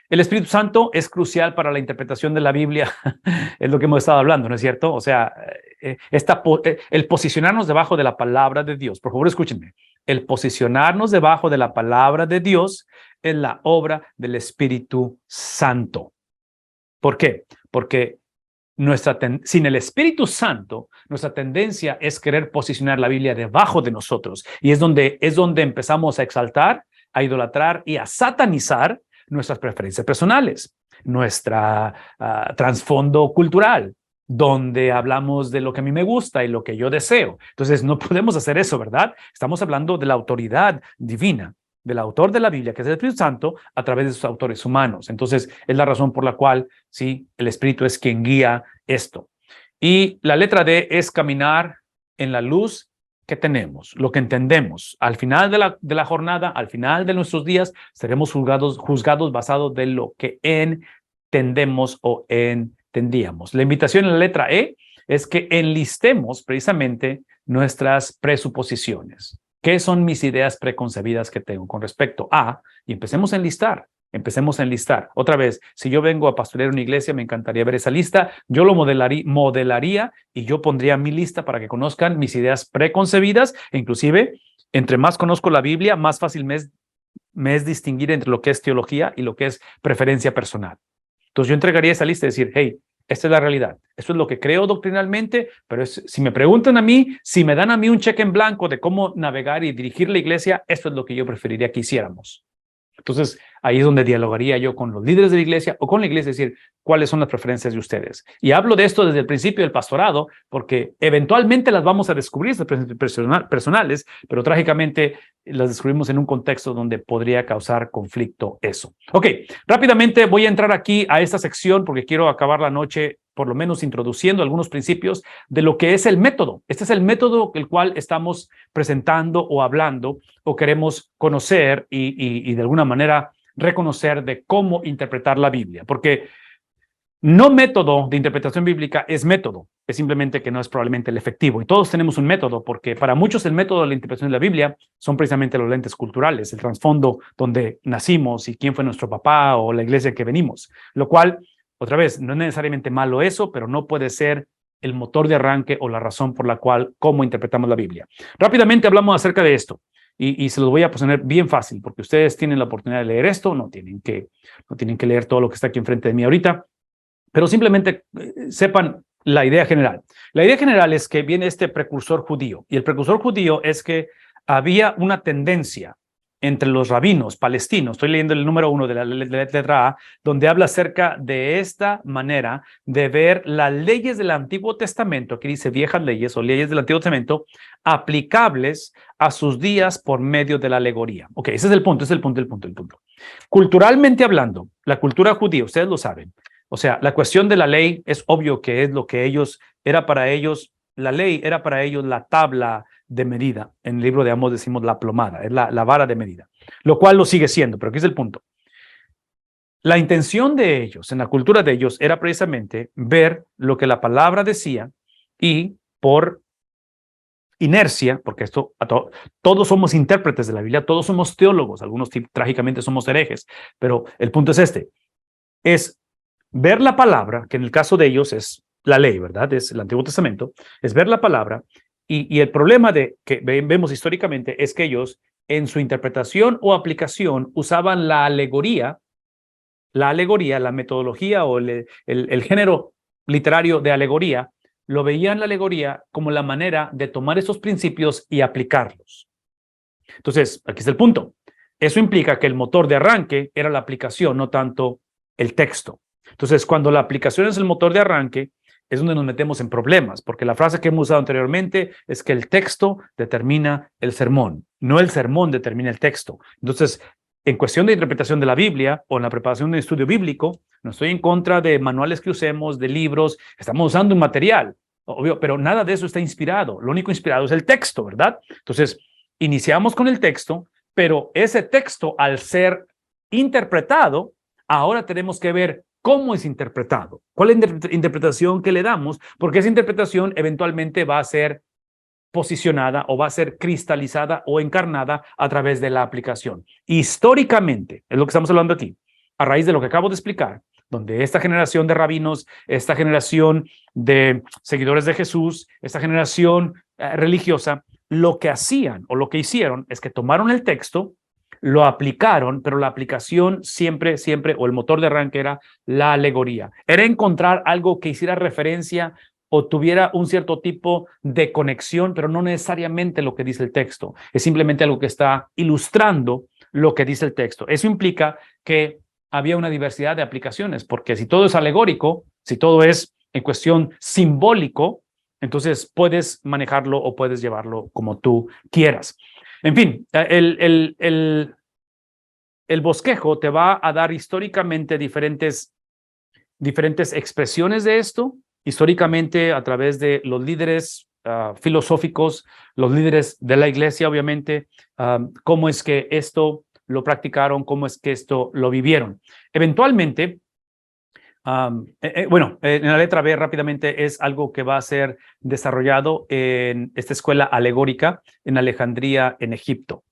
El Espíritu Santo es crucial para la interpretación de la Biblia, es lo que hemos estado hablando, ¿no es cierto? O sea, el posicionarnos debajo de la palabra de Dios, por favor escúchenme, el posicionarnos debajo de la palabra de Dios es la obra del Espíritu Santo. ¿Por qué? Porque sin el Espíritu Santo, nuestra tendencia es querer posicionar la Biblia debajo de nosotros. Y es donde empezamos a exaltar, a idolatrar y a satanizar nuestras preferencias personales, nuestra trasfondo cultural, donde hablamos de lo que a mí me gusta y lo que yo deseo. Entonces, no podemos hacer eso, ¿verdad? Estamos hablando de la autoridad divina, del autor de la Biblia, que es el Espíritu Santo, a través de sus autores humanos. Entonces, es la razón por la cual, sí, el Espíritu es quien guía esto. Y la letra D es caminar en la luz que tenemos, lo que entendemos. Al final de la jornada, al final de nuestros días, seremos juzgados basados de lo que entendemos o entendíamos. La invitación en la letra E es que enlistemos precisamente nuestras presuposiciones. ¿Qué son mis ideas preconcebidas que tengo con respecto a? Y empecemos a enlistar. Otra vez, si yo vengo a pastorear una iglesia, me encantaría ver esa lista. Yo lo modelaría y yo pondría mi lista para que conozcan mis ideas preconcebidas. E inclusive, entre más conozco la Biblia, más fácil me es distinguir entre lo que es teología y lo que es preferencia personal. Entonces yo entregaría esa lista y decir, hey, esta es la realidad. Esto es lo que creo doctrinalmente, pero si me preguntan a mí, si me dan a mí un cheque en blanco de cómo navegar y dirigir la iglesia, esto es lo que yo preferiría que hiciéramos. Entonces, ahí es donde dialogaría yo con los líderes de la iglesia o con la iglesia, es decir, cuáles son las preferencias de ustedes. Y hablo de esto desde el principio del pastorado, porque eventualmente las vamos a descubrir, estas preferencias personales, pero trágicamente las descubrimos en un contexto donde podría causar conflicto eso. Ok, rápidamente voy a entrar aquí a esta sección porque quiero acabar la noche por lo menos introduciendo algunos principios de lo que es el método. Este es el método el cual estamos presentando o hablando o queremos conocer y de alguna manera reconocer de cómo interpretar la Biblia. Porque no método de interpretación bíblica es método, es simplemente que no es probablemente el efectivo. Y todos tenemos un método, porque para muchos el método de la interpretación de la Biblia son precisamente los lentes culturales, el trasfondo donde nacimos y quién fue nuestro papá o la iglesia que venimos, lo cual, otra vez, no es necesariamente malo eso, pero no puede ser el motor de arranque o la razón por la cual, cómo interpretamos la Biblia. Rápidamente hablamos acerca de esto y se los voy a poner bien fácil, porque ustedes tienen la oportunidad de leer esto, no tienen que leer todo lo que está aquí enfrente de mí ahorita, pero simplemente sepan la idea general. La idea general es que viene este precursor judío, y el precursor judío es que había una tendencia entre los rabinos palestinos, estoy leyendo el número 1 de la letra A, donde habla acerca de esta manera de ver las leyes del Antiguo Testamento, aquí dice viejas leyes o leyes del Antiguo Testamento, aplicables a sus días por medio de la alegoría. Ok, ese es el punto, Culturalmente hablando, la cultura judía, ustedes lo saben, o sea, la cuestión de la ley es obvio que es lo que la ley era para ellos la tabla de medida. En el libro de Amós decimos la plomada, es la vara de medida, lo cual lo sigue siendo, pero aquí es el punto. La intención de ellos, en la cultura de ellos, era precisamente ver lo que la palabra decía y por inercia, porque todos somos intérpretes de la Biblia, todos somos teólogos, algunos trágicamente somos herejes, pero el punto es es ver la palabra, que en el caso de ellos es la ley, ¿verdad? Es el Antiguo Testamento, es ver la palabra y el problema que vemos históricamente es que ellos en su interpretación o aplicación usaban la alegoría, la metodología o el género literario de alegoría, lo veían la alegoría como la manera de tomar esos principios y aplicarlos. Entonces, aquí está el punto. Eso implica que el motor de arranque era la aplicación, no tanto el texto. Entonces, cuando la aplicación es el motor de arranque, es donde nos metemos en problemas, porque la frase que hemos usado anteriormente es que el texto determina el sermón, no el sermón determina el texto. Entonces, en cuestión de interpretación de la Biblia o en la preparación de un estudio bíblico, no estoy en contra de manuales que usemos, de libros, estamos usando un material, obvio, pero nada de eso está inspirado. Lo único inspirado es el texto, ¿verdad? Entonces, iniciamos con el texto, pero ese texto, al ser interpretado, ahora tenemos que ver cómo es interpretado, cuál es la interpretación que le damos, porque esa interpretación eventualmente va a ser posicionada o va a ser cristalizada o encarnada a través de la aplicación. Históricamente, es lo que estamos hablando aquí, a raíz de lo que acabo de explicar, donde esta generación de rabinos, esta generación de seguidores de Jesús, esta generación religiosa, lo que hacían o lo que hicieron es que tomaron el texto, lo aplicaron, pero la aplicación siempre, o el motor de arranque era la alegoría. Era encontrar algo que hiciera referencia o tuviera un cierto tipo de conexión, pero no necesariamente lo que dice el texto. Es simplemente algo que está ilustrando lo que dice el texto. Eso implica que había una diversidad de aplicaciones, porque si todo es alegórico, si todo es en cuestión simbólico, entonces puedes manejarlo o puedes llevarlo como tú quieras. En fin, el bosquejo te va a dar históricamente diferentes expresiones de esto, históricamente a través de los líderes filosóficos, los líderes de la iglesia, obviamente, cómo es que esto lo practicaron, cómo es que esto lo vivieron. Eventualmente, en la letra B rápidamente es algo que va a ser desarrollado en esta escuela alegórica en Alejandría, en Egipto.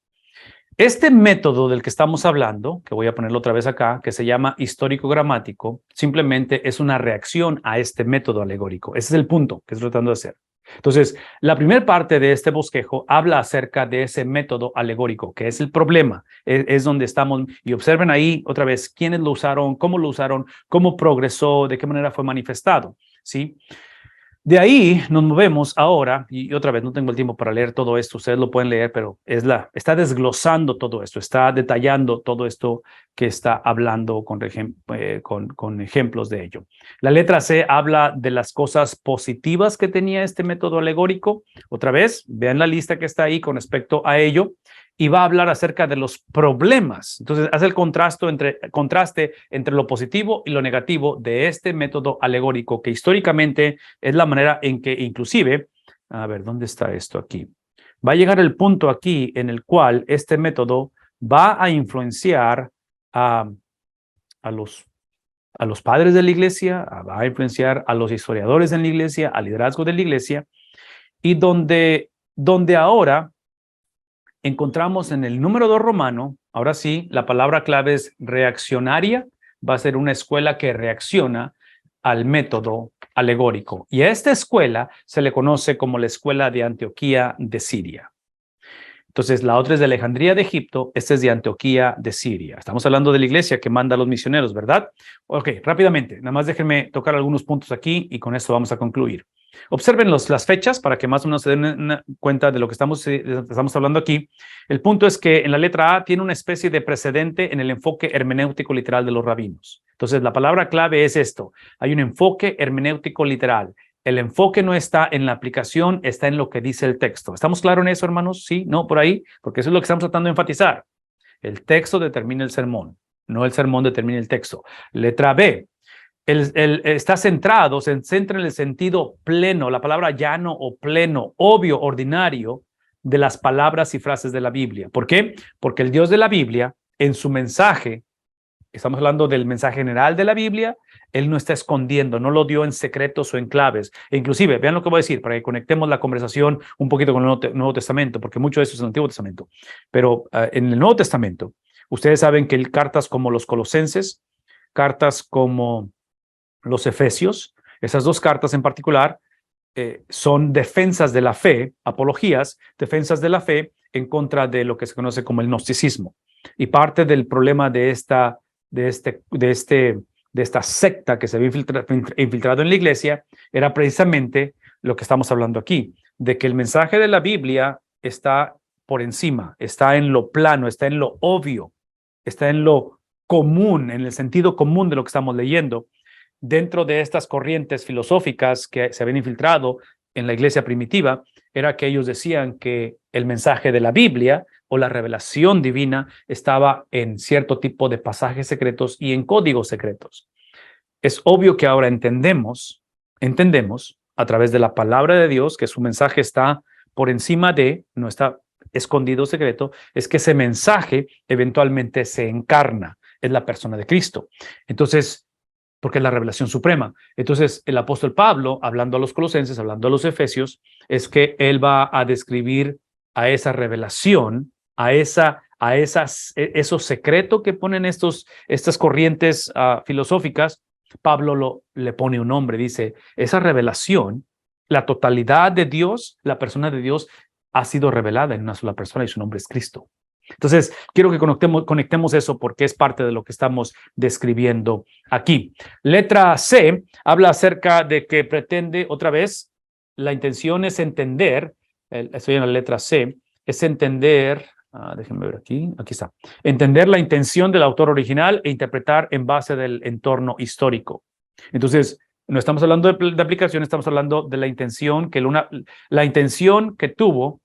Este método del que estamos hablando, que voy a ponerlo otra vez acá, que se llama histórico-gramático, simplemente es una reacción a este método alegórico. Ese es el punto que estoy tratando de hacer. Entonces, la primera parte de este bosquejo habla acerca de ese método alegórico, que es el problema, es donde estamos, y observen ahí otra vez quiénes lo usaron, cómo progresó, de qué manera fue manifestado, ¿sí? De ahí nos movemos ahora, y otra vez no tengo el tiempo para leer todo esto, ustedes lo pueden leer, pero está desglosando todo esto, está detallando todo esto que está hablando con ejemplos de ello. La letra C habla de las cosas positivas que tenía este método alegórico. Otra vez, vean la lista que está ahí con respecto a ello. Y va a hablar acerca de los problemas. Entonces, hace el contraste entre lo positivo y lo negativo de este método alegórico, que históricamente es la manera en que inclusive, a ver, ¿dónde está esto aquí? Va a llegar el punto aquí en el cual este método va a influenciar a los padres de la iglesia, va a influenciar a los historiadores en la iglesia, al liderazgo de la iglesia, y donde ahora encontramos en el número 2 romano, ahora sí, la palabra clave es reaccionaria, va a ser una escuela que reacciona al método alegórico. Y a esta escuela se le conoce como la escuela de Antioquía de Siria. Entonces, la otra es de Alejandría de Egipto, esta es de Antioquía de Siria. Estamos hablando de la iglesia que manda a los misioneros, ¿verdad? Ok, rápidamente, nada más déjenme tocar algunos puntos aquí y con esto vamos a concluir. Observen las fechas para que más o menos se den una cuenta de lo que estamos hablando aquí. El punto es que en la letra A tiene una especie de precedente en el enfoque hermenéutico literal de los rabinos. Entonces, la palabra clave es esto. Hay un enfoque hermenéutico literal. El enfoque no está en la aplicación, está en lo que dice el texto. ¿Estamos claros en eso, hermanos? Sí, no, por ahí, porque eso es lo que estamos tratando de enfatizar. El texto determina el sermón, no el sermón determina el texto. Letra B. Está centrado, se centra en el sentido pleno, la palabra llano o pleno, obvio, ordinario, de las palabras y frases de la Biblia. ¿Por qué? Porque el Dios de la Biblia, en su mensaje, estamos hablando del mensaje general de la Biblia, él no está escondiendo, no lo dio en secretos o en claves. E inclusive, vean lo que voy a decir, para que conectemos la conversación un poquito con el Nuevo Testamento, porque mucho de eso es el Antiguo Testamento. Pero en el Nuevo Testamento, ustedes saben que cartas como los Colosenses, cartas como los Efesios, esas dos cartas en particular, son defensas de la fe, apologías, defensas de la fe en contra de lo que se conoce como el gnosticismo. Y parte del problema de esta secta que se había infiltrado en la iglesia era precisamente lo que estamos hablando aquí, de que el mensaje de la Biblia está por encima, está en lo plano, está en lo obvio, está en lo común, en el sentido común de lo que estamos leyendo, dentro de estas corrientes filosóficas que se habían infiltrado en la iglesia primitiva, era que ellos decían que el mensaje de la Biblia o la revelación divina estaba en cierto tipo de pasajes secretos y en códigos secretos. Es obvio que ahora entendemos a través de la palabra de Dios que su mensaje está por encima de, no está escondido secreto, es que ese mensaje eventualmente se encarna, es la persona de Cristo. Entonces, porque es la revelación suprema. Entonces, el apóstol Pablo, hablando a los colosenses, hablando a los efesios, es que él va a describir a esa revelación, esos secretos que ponen estas corrientes filosóficas. Pablo le pone un nombre, dice, esa revelación, la totalidad de Dios, la persona de Dios, ha sido revelada en una sola persona y su nombre es Cristo. Entonces, quiero que conectemos eso porque es parte de lo que estamos describiendo aquí. Letra C habla acerca de que pretende, otra vez, la intención es entender, estoy en la letra C, es entender, déjenme ver aquí está, entender la intención del autor original e interpretar en base del entorno histórico. Entonces, no estamos hablando de aplicación, estamos hablando de la intención la intención que tuvo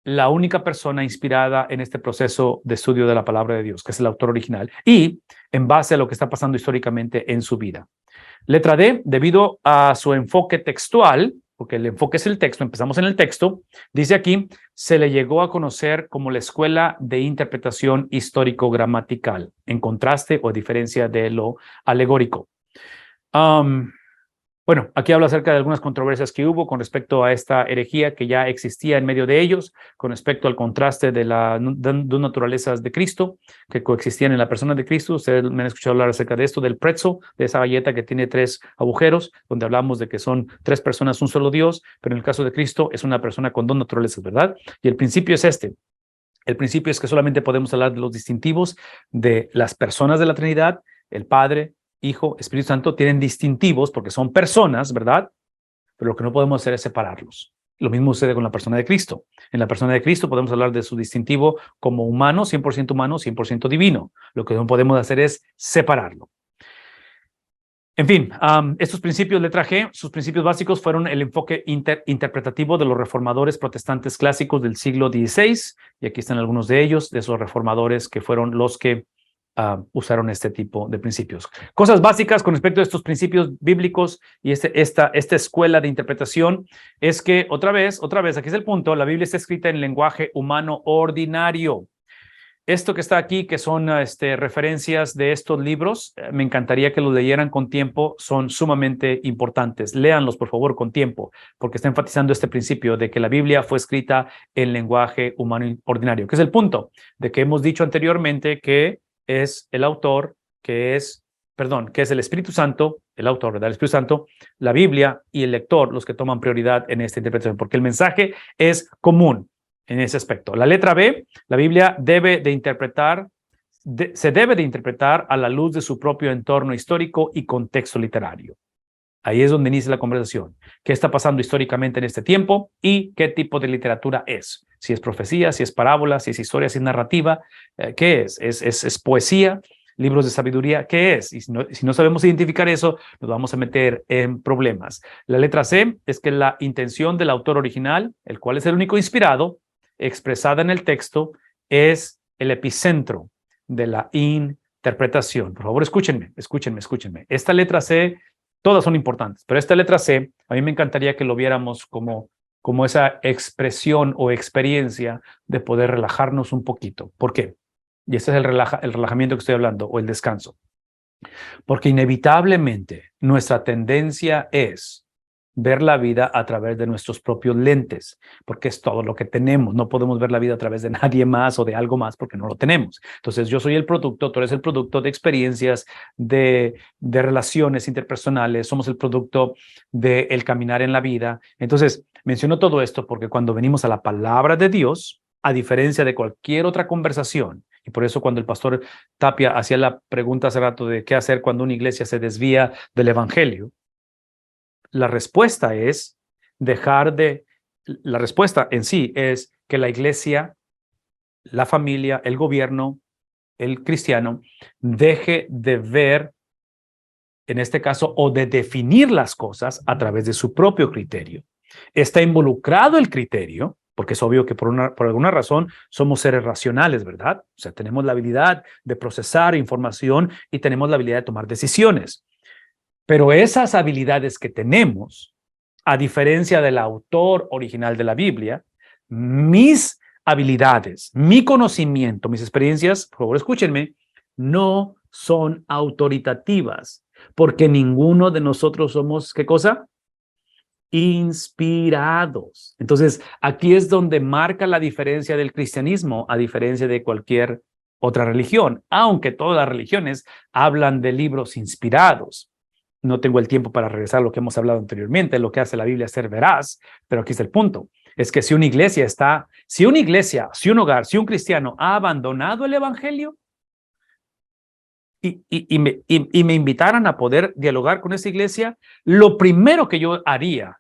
la única persona inspirada en este proceso de estudio de la palabra de Dios, que es el autor original, y en base a lo que está pasando históricamente en su vida. Letra D, debido a su enfoque textual, porque el enfoque es el texto, empezamos en el texto, dice aquí, se le llegó a conocer como la escuela de interpretación histórico-gramatical, en contraste o a diferencia de lo alegórico. Bueno, aquí habla acerca de algunas controversias que hubo con respecto a esta herejía que ya existía en medio de ellos, con respecto al contraste de las dos naturalezas de Cristo, que coexistían en la persona de Cristo. Ustedes me han escuchado hablar acerca de esto, del pretzel, de esa galleta que tiene 3 agujeros, donde hablamos de que son 3 personas, un solo Dios, pero en el caso de Cristo es una persona con 2 naturalezas, ¿verdad? Y el principio es este. El principio es que solamente podemos hablar de los distintivos de las personas de la Trinidad, el Padre, Hijo, Espíritu Santo, tienen distintivos porque son personas, ¿verdad? Pero lo que no podemos hacer es separarlos. Lo mismo sucede con la persona de Cristo. En la persona de Cristo podemos hablar de su distintivo como humano, 100% divino. Lo que no podemos hacer es separarlo. En fin, estos principios, letra G, sus principios básicos fueron el enfoque interpretativo de los reformadores protestantes clásicos del siglo XVI, y aquí están algunos de ellos, de esos reformadores que fueron los que usaron este tipo de principios. Cosas básicas con respecto a estos principios bíblicos y esta escuela de interpretación es que, otra vez, aquí es el punto, la Biblia está escrita en lenguaje humano ordinario. Esto que está aquí, que son referencias de estos libros, me encantaría que los leyeran con tiempo, son sumamente importantes. Léanlos, por favor, con tiempo, porque está enfatizando este principio de que la Biblia fue escrita en lenguaje humano ordinario, que es el punto de que hemos dicho anteriormente que es el autor, que es el Espíritu Santo, el autor, ¿verdad? El Espíritu Santo, la Biblia y el lector, los que toman prioridad en esta interpretación, porque el mensaje es común en ese aspecto. La letra B, la Biblia se debe de interpretar a la luz de su propio entorno histórico y contexto literario. Ahí es donde inicia la conversación. ¿Qué está pasando históricamente en este tiempo y qué tipo de literatura es? Si es profecía, si es parábola, si es historia, si es narrativa, ¿qué es? ¿Es poesía? ¿Libros de sabiduría? ¿Qué es? Y si no sabemos identificar eso, nos vamos a meter en problemas. La letra C es que la intención del autor original, el cual es el único inspirado, expresada en el texto, es el epicentro de la interpretación. Por favor, escúchenme. Esta letra C, todas son importantes, pero esta letra C, a mí me encantaría que lo viéramos como esa expresión o experiencia de poder relajarnos un poquito. ¿Por qué? Y ese es el relajamiento que estoy hablando, o el descanso. Porque inevitablemente nuestra tendencia es ver la vida a través de nuestros propios lentes, porque es todo lo que tenemos. No podemos ver la vida a través de nadie más o de algo más porque no lo tenemos. Entonces yo soy el producto, tú eres el producto de experiencias, de relaciones interpersonales, somos el producto del caminar en la vida. Entonces menciono todo esto porque cuando venimos a la palabra de Dios, a diferencia de cualquier otra conversación, y por eso cuando el pastor Tapia hacía la pregunta hace rato de qué hacer cuando una iglesia se desvía del evangelio, la respuesta en sí es que la iglesia, la familia, el gobierno, el cristiano, deje de ver, en este caso, o de definir las cosas a través de su propio criterio. Está involucrado el criterio, porque es obvio que por alguna razón somos seres racionales, ¿verdad? O sea, tenemos la habilidad de procesar información y tenemos la habilidad de tomar decisiones. Pero esas habilidades que tenemos, a diferencia del autor original de la Biblia, mis habilidades, mi conocimiento, mis experiencias, por favor escúchenme, no son autoritativas, porque ninguno de nosotros somos, ¿qué cosa? Inspirados. Entonces, aquí es donde marca la diferencia del cristianismo a diferencia de cualquier otra religión, aunque todas las religiones hablan de libros inspirados. No tengo el tiempo para regresar a lo que hemos hablado anteriormente, lo que hace la Biblia ser veraz, pero aquí está el punto. Es que si una iglesia, si un hogar, si un cristiano ha abandonado el evangelio y me invitaran a poder dialogar con esa iglesia, lo primero que yo haría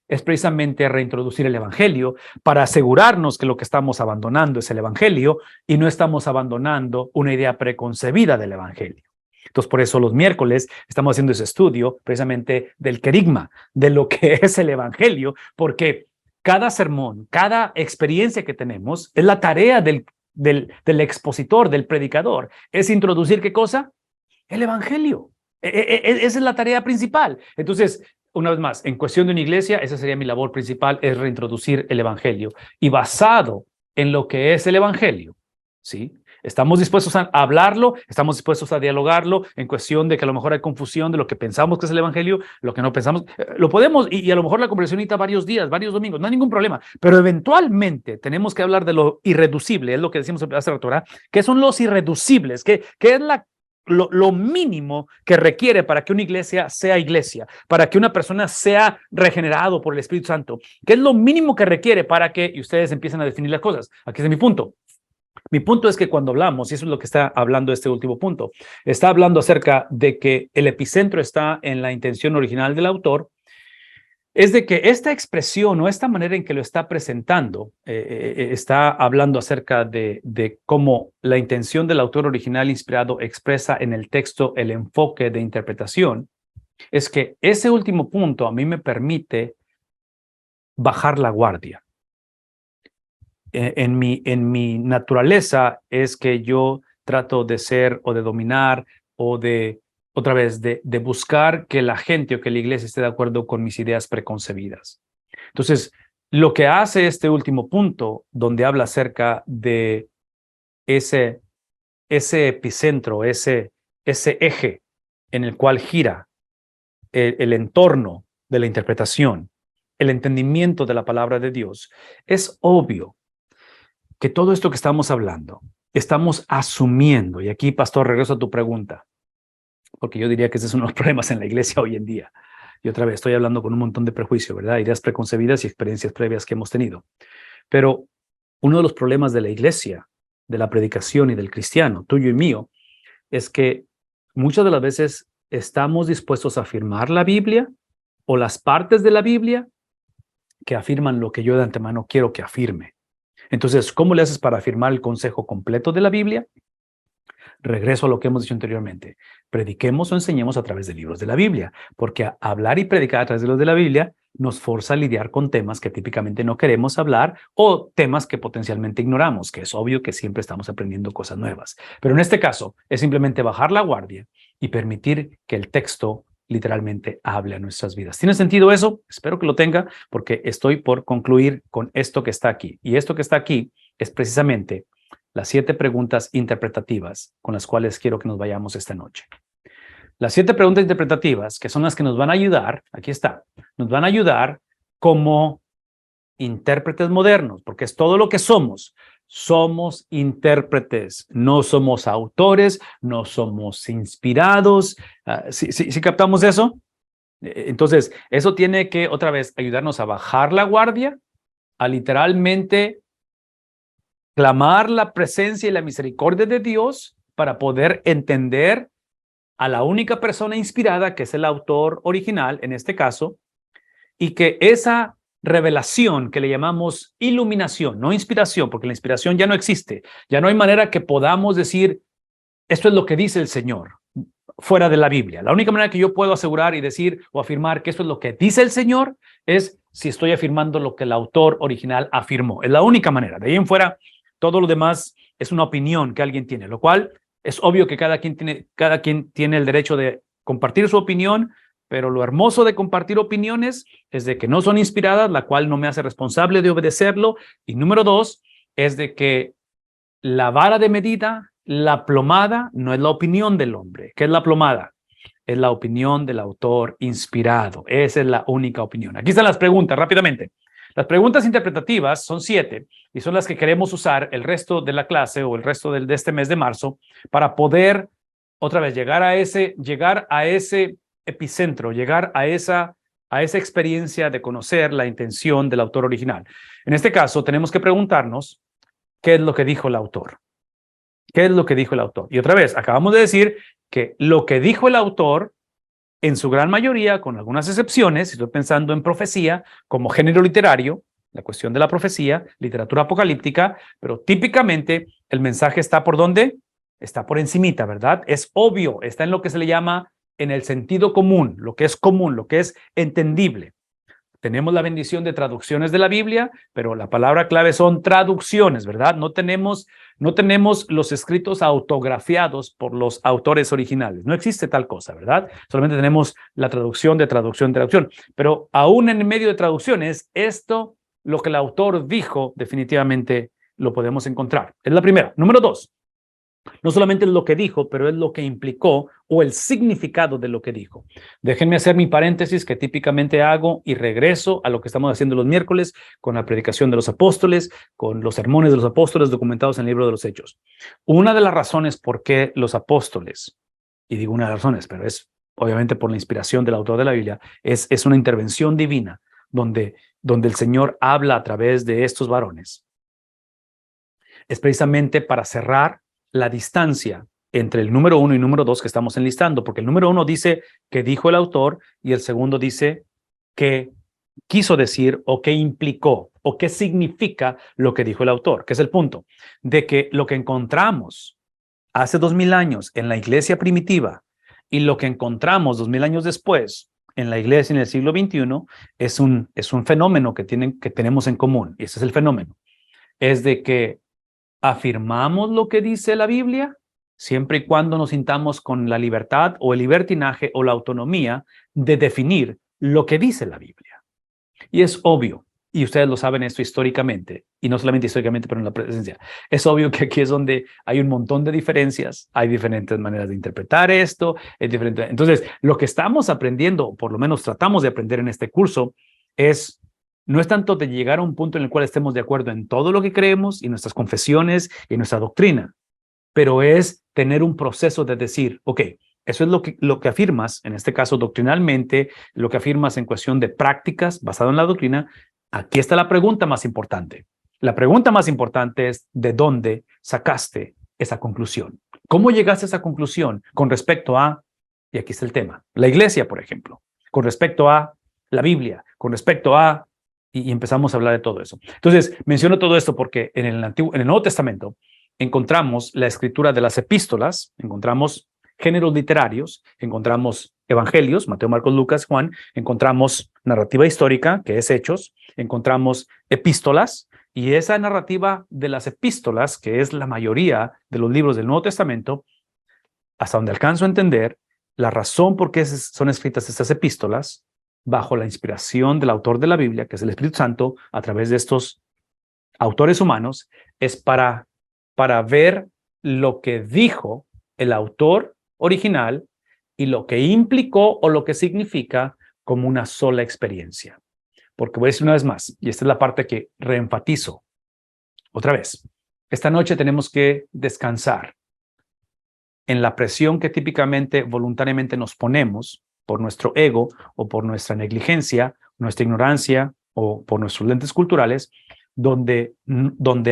es precisamente reintroducir el evangelio para asegurarnos que lo que estamos abandonando es el evangelio y no estamos abandonando una idea preconcebida del evangelio. Entonces, por eso los miércoles estamos haciendo ese estudio precisamente del querigma, de lo que es el evangelio, porque cada sermón, cada experiencia que tenemos es la tarea del expositor, del predicador, es introducir ¿qué cosa? El evangelio. Esa es la tarea principal. Entonces, una vez más, en cuestión de una iglesia, esa sería mi labor principal, es reintroducir el evangelio. Y basado en lo que es el evangelio, ¿sí? Estamos dispuestos a hablarlo, estamos dispuestos a dialogarlo en cuestión de que a lo mejor hay confusión de lo que pensamos que es el evangelio, lo que no pensamos. Lo podemos, y a lo mejor la conversación necesita varios días, varios domingos, no hay ningún problema. Pero eventualmente tenemos que hablar de lo irreducible, es lo que decimos hace rato, ¿verdad? ¿Qué son los irreducibles? ¿Qué es lo mínimo que requiere para que una iglesia sea iglesia, para que una persona sea regenerado por el Espíritu Santo? ¿Qué es lo mínimo que requiere para que y ustedes empiecen a definir las cosas? Aquí es mi punto. Mi punto es que cuando hablamos, y eso es lo que está hablando este último punto, está hablando acerca de que el epicentro está en la intención original del autor, es de que esta expresión o esta manera en que lo está presentando, está hablando acerca de cómo la intención del autor original inspirado expresa en el texto el enfoque de interpretación, es que ese último punto a mí me permite bajar la guardia. En mi naturaleza es que yo trato de ser o de dominar o de, otra vez, de buscar que la gente o que la iglesia esté de acuerdo con mis ideas preconcebidas. Entonces, lo que hace este último punto, donde habla acerca de ese epicentro, ese eje en el cual gira el entorno de la interpretación, el entendimiento de la palabra de Dios, es obvio que todo esto que estamos hablando, estamos asumiendo, y aquí, pastor, regreso a tu pregunta, porque yo diría que ese es uno de los problemas en la iglesia hoy en día. Y otra vez, estoy hablando con un montón de prejuicio, ¿verdad? Ideas preconcebidas y experiencias previas que hemos tenido. Pero uno de los problemas de la iglesia, de la predicación y del cristiano, tuyo y mío, es que muchas de las veces estamos dispuestos a afirmar la Biblia o las partes de la Biblia que afirman lo que yo de antemano quiero que afirme. Entonces, ¿cómo le haces para afirmar el consejo completo de la Biblia? Regreso a lo que hemos dicho anteriormente. Prediquemos o enseñemos a través de libros de la Biblia, porque hablar y predicar a través de los de la Biblia nos forza a lidiar con temas que típicamente no queremos hablar o temas que potencialmente ignoramos, que es obvio que siempre estamos aprendiendo cosas nuevas. Pero en este caso es simplemente bajar la guardia y permitir que el texto literalmente hable a nuestras vidas. ¿Tiene sentido eso? Espero que lo tenga, porque estoy por concluir con esto que está aquí. Y esto que está aquí es precisamente las 7 preguntas interpretativas con las cuales quiero que nos vayamos esta noche. Las 7 preguntas interpretativas, que son las que nos van a ayudar, aquí está, nos van a ayudar como intérpretes modernos, porque es todo lo que somos. Somos intérpretes, no somos autores, no somos inspirados. ¿Sí captamos eso? Entonces, eso tiene que, otra vez, ayudarnos a bajar la guardia, a literalmente clamar la presencia y la misericordia de Dios para poder entender a la única persona inspirada, que es el autor original, en este caso, y que esa revelación que le llamamos iluminación, no inspiración, porque la inspiración ya no existe. Ya no hay manera que podamos decir, esto es lo que dice el Señor, fuera de la Biblia. La única manera que yo puedo asegurar y decir o afirmar que esto es lo que dice el Señor es si estoy afirmando lo que el autor original afirmó. Es la única manera. De ahí en fuera, todo lo demás es una opinión que alguien tiene, lo cual es obvio que cada quien tiene el derecho de compartir su opinión, pero lo hermoso de compartir opiniones es de que no son inspiradas, la cual no me hace responsable de obedecerlo. Y número dos, es de que la vara de medida, la plomada, no es la opinión del hombre. ¿Qué es la plomada? Es la opinión del autor inspirado. Esa es la única opinión. Aquí están las preguntas, rápidamente. Las preguntas interpretativas son 7 y son las que queremos usar el resto de la clase o el resto de este mes de marzo para poder otra vez llegar a ese epicentro, llegar a esa experiencia de conocer la intención del autor original. En este caso, tenemos que preguntarnos qué es lo que dijo el autor. ¿Qué es lo que dijo el autor? Y otra vez, acabamos de decir que lo que dijo el autor, en su gran mayoría, con algunas excepciones, estoy pensando en profecía como género literario, la cuestión de la profecía, literatura apocalíptica, pero típicamente el mensaje está ¿por dónde? Está por encimita, ¿verdad? Es obvio, está en lo que se le llama en el sentido común, lo que es entendible. Tenemos la bendición de traducciones de la Biblia, pero la palabra clave son traducciones, ¿verdad? No tenemos los escritos autografiados por los autores originales. No existe tal cosa, ¿verdad? Solamente tenemos la traducción de traducción. Pero aún en medio de traducciones, esto, lo que el autor dijo, definitivamente lo podemos encontrar. Es la primera. Número 2. No solamente es lo que dijo, pero es lo que implicó o el significado de lo que dijo. Déjenme hacer mi paréntesis que típicamente hago y regreso a lo que estamos haciendo los miércoles con la predicación de los apóstoles, con los sermones de los apóstoles documentados en el libro de los Hechos. Una de las razones por qué los apóstoles, y digo una de las razones, pero es obviamente por la inspiración del autor de la Biblia, es una intervención divina donde el Señor habla a través de estos varones. Es precisamente para cerrar la distancia entre el número 1 y número 2 que estamos enlistando, porque el número 1 dice que dijo el autor y el segundo dice que quiso decir o que implicó o qué significa lo que dijo el autor, que es el punto de que lo que encontramos hace 2000 años en la iglesia primitiva y lo que encontramos 2000 años después en la iglesia en el siglo XXI es un fenómeno que tenemos en común, y ese es el fenómeno, es de que afirmamos lo que dice la Biblia siempre y cuando nos sintamos con la libertad o el libertinaje o la autonomía de definir lo que dice la Biblia. Y es obvio, y ustedes lo saben esto históricamente, y no solamente históricamente, pero en la presencia. Es obvio que aquí es donde hay un montón de diferencias, hay diferentes maneras de interpretar esto, es diferente. Entonces, lo que estamos aprendiendo, o por lo menos tratamos de aprender en este curso, no es tanto de llegar a un punto en el cual estemos de acuerdo en todo lo que creemos y nuestras confesiones y nuestra doctrina, pero es tener un proceso de decir, ok, eso es lo que afirmas, en este caso doctrinalmente, lo que afirmas en cuestión de prácticas basado en la doctrina. Aquí está la pregunta más importante. La pregunta más importante es ¿de dónde sacaste esa conclusión? ¿Cómo llegaste a esa conclusión con respecto a, y aquí está el tema, la iglesia, por ejemplo, con respecto a la Biblia, con respecto a, y empezamos a hablar de todo eso. Entonces, menciono todo esto porque en el Nuevo Testamento encontramos la escritura de las epístolas, encontramos géneros literarios, encontramos evangelios, Mateo, Marcos, Lucas, Juan, encontramos narrativa histórica, que es Hechos, encontramos epístolas, y esa narrativa de las epístolas, que es la mayoría de los libros del Nuevo Testamento, hasta donde alcanzo a entender, la razón por qué son escritas estas epístolas bajo la inspiración del autor de la Biblia, que es el Espíritu Santo, a través de estos autores humanos, es para ver lo que dijo el autor original y lo que implicó o lo que significa como una sola experiencia. Porque voy a decir una vez más, y esta es la parte que reenfatizo otra vez. Esta noche tenemos que descansar en la presión que típicamente voluntariamente nos ponemos por nuestro ego o por nuestra negligencia, nuestra ignorancia o por nuestros lentes culturales, donde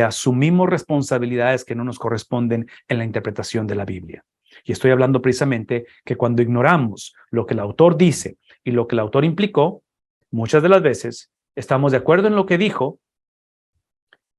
asumimos responsabilidades que no nos corresponden en la interpretación de la Biblia. Y estoy hablando precisamente que cuando ignoramos lo que el autor dice y lo que el autor implicó, muchas de las veces estamos de acuerdo en lo que dijo,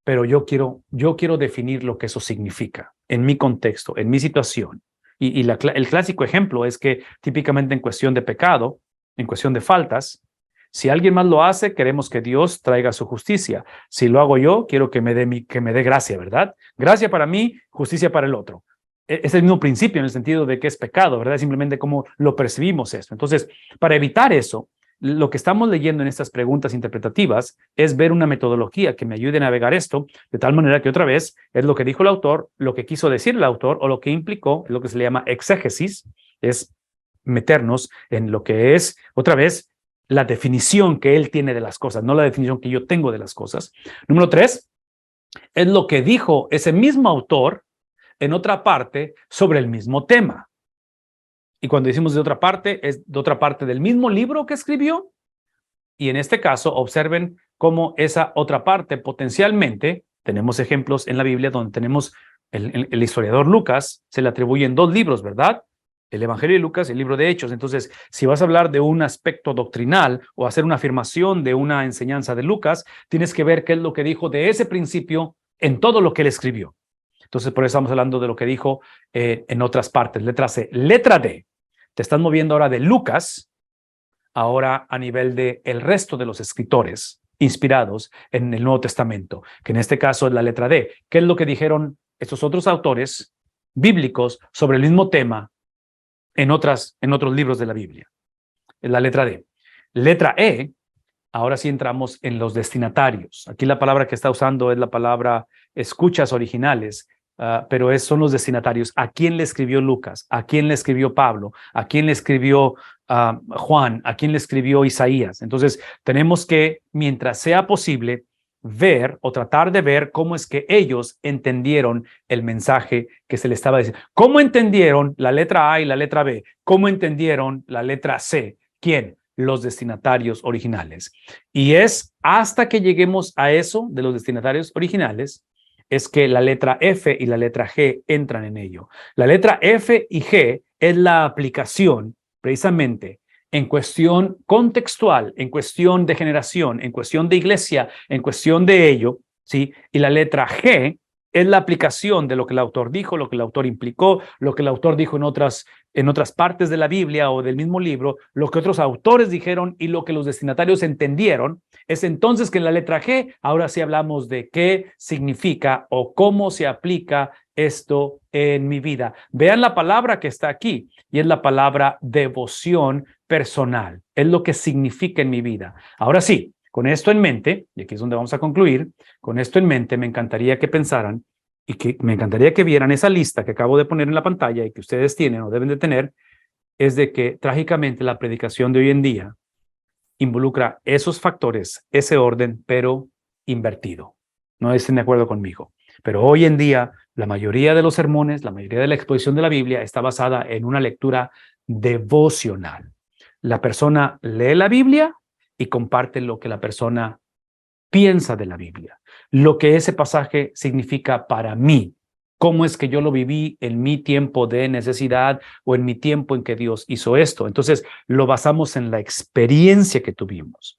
pero yo quiero definir lo que eso significa en mi contexto, en mi situación. El clásico ejemplo es que típicamente en cuestión de pecado, en cuestión de faltas, si alguien más lo hace, queremos que Dios traiga su justicia. Si lo hago yo, quiero que me dé gracia, ¿verdad? Gracia para mí, justicia para el otro. Es el mismo principio en el sentido de que es pecado, ¿verdad? Simplemente cómo lo percibimos esto. Entonces, para evitar eso, lo que estamos leyendo en estas preguntas interpretativas es ver una metodología que me ayude a navegar esto, de tal manera que otra vez es lo que dijo el autor, lo que quiso decir el autor o lo que implicó, lo que se le llama exégesis, es meternos en lo que es, otra vez, la definición que él tiene de las cosas, no la definición que yo tengo de las cosas. Número 3, es lo que dijo ese mismo autor en otra parte sobre el mismo tema. Y cuando decimos de otra parte, es de otra parte del mismo libro que escribió. Y en este caso, observen cómo esa otra parte potencialmente, tenemos ejemplos en la Biblia donde tenemos el historiador Lucas, se le atribuyen 2 libros, ¿verdad? El Evangelio de Lucas y el libro de Hechos. Entonces, si vas a hablar de un aspecto doctrinal o hacer una afirmación de una enseñanza de Lucas, tienes que ver qué es lo que dijo de ese principio en todo lo que él escribió. Entonces, por eso estamos hablando de lo que dijo en otras partes. Letra C. Letra D. Te estás moviendo ahora de Lucas, ahora a nivel de el resto de los escritores inspirados en el Nuevo Testamento, que en este caso es la letra D. ¿Qué es lo que dijeron estos otros autores bíblicos sobre el mismo tema en otros libros de la Biblia? Es la letra D. Letra E, ahora sí entramos en los destinatarios. Aquí la palabra que está usando es la palabra escuchas originales, pero son los destinatarios. ¿A quién le escribió Lucas? ¿A quién le escribió Pablo? ¿A quién le escribió Juan? ¿A quién le escribió Isaías? Entonces, tenemos que, mientras sea posible, ver o tratar de ver cómo es que ellos entendieron el mensaje que se le estaba diciendo. ¿Cómo entendieron la letra A y la letra B? ¿Cómo entendieron la letra C? ¿Quién? Los destinatarios originales. Y es hasta que lleguemos a eso de los destinatarios originales, es que la letra F y la letra G entran en ello. La letra F y G es la aplicación precisamente en cuestión contextual, en cuestión de generación, en cuestión de iglesia, en cuestión de ello, ¿sí? Y la letra G es la aplicación de lo que el autor dijo, lo que el autor implicó, lo que el autor dijo en otras partes de la Biblia o del mismo libro, lo que otros autores dijeron y lo que los destinatarios entendieron. Es entonces que en la letra G, ahora sí hablamos de qué significa o cómo se aplica esto en mi vida. Vean la palabra que está aquí y es la palabra devoción personal. Es lo que significa en mi vida. Ahora sí, con esto en mente, y aquí es donde vamos a concluir, con esto en mente me encantaría que pensaran y que me encantaría que vieran esa lista que acabo de poner en la pantalla y que ustedes tienen o deben de tener, es de que trágicamente la predicación de hoy en día involucra esos factores, ese orden, pero invertido. No estén de acuerdo conmigo. Pero hoy en día, la mayoría de los sermones, la mayoría de la exposición de la Biblia está basada en una lectura devocional. La persona lee la Biblia y comparte lo que la persona piensa de la Biblia, lo que ese pasaje significa para mí, cómo es que yo lo viví en mi tiempo de necesidad o en mi tiempo en que Dios hizo esto. Entonces, lo basamos en la experiencia que tuvimos.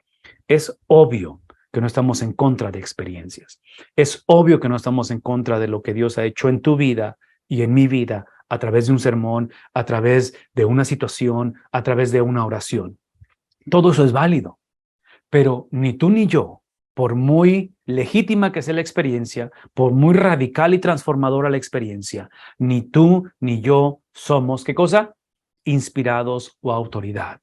Es obvio que no estamos en contra de experiencias. Es obvio que no estamos en contra de lo que Dios ha hecho en tu vida y en mi vida a través de un sermón, a través de una situación, a través de una oración. Todo eso es válido, pero ni tú ni yo, por muy legítima que sea la experiencia, por muy radical y transformadora la experiencia, ni tú ni yo somos, ¿qué cosa? Inspirados o autoridad.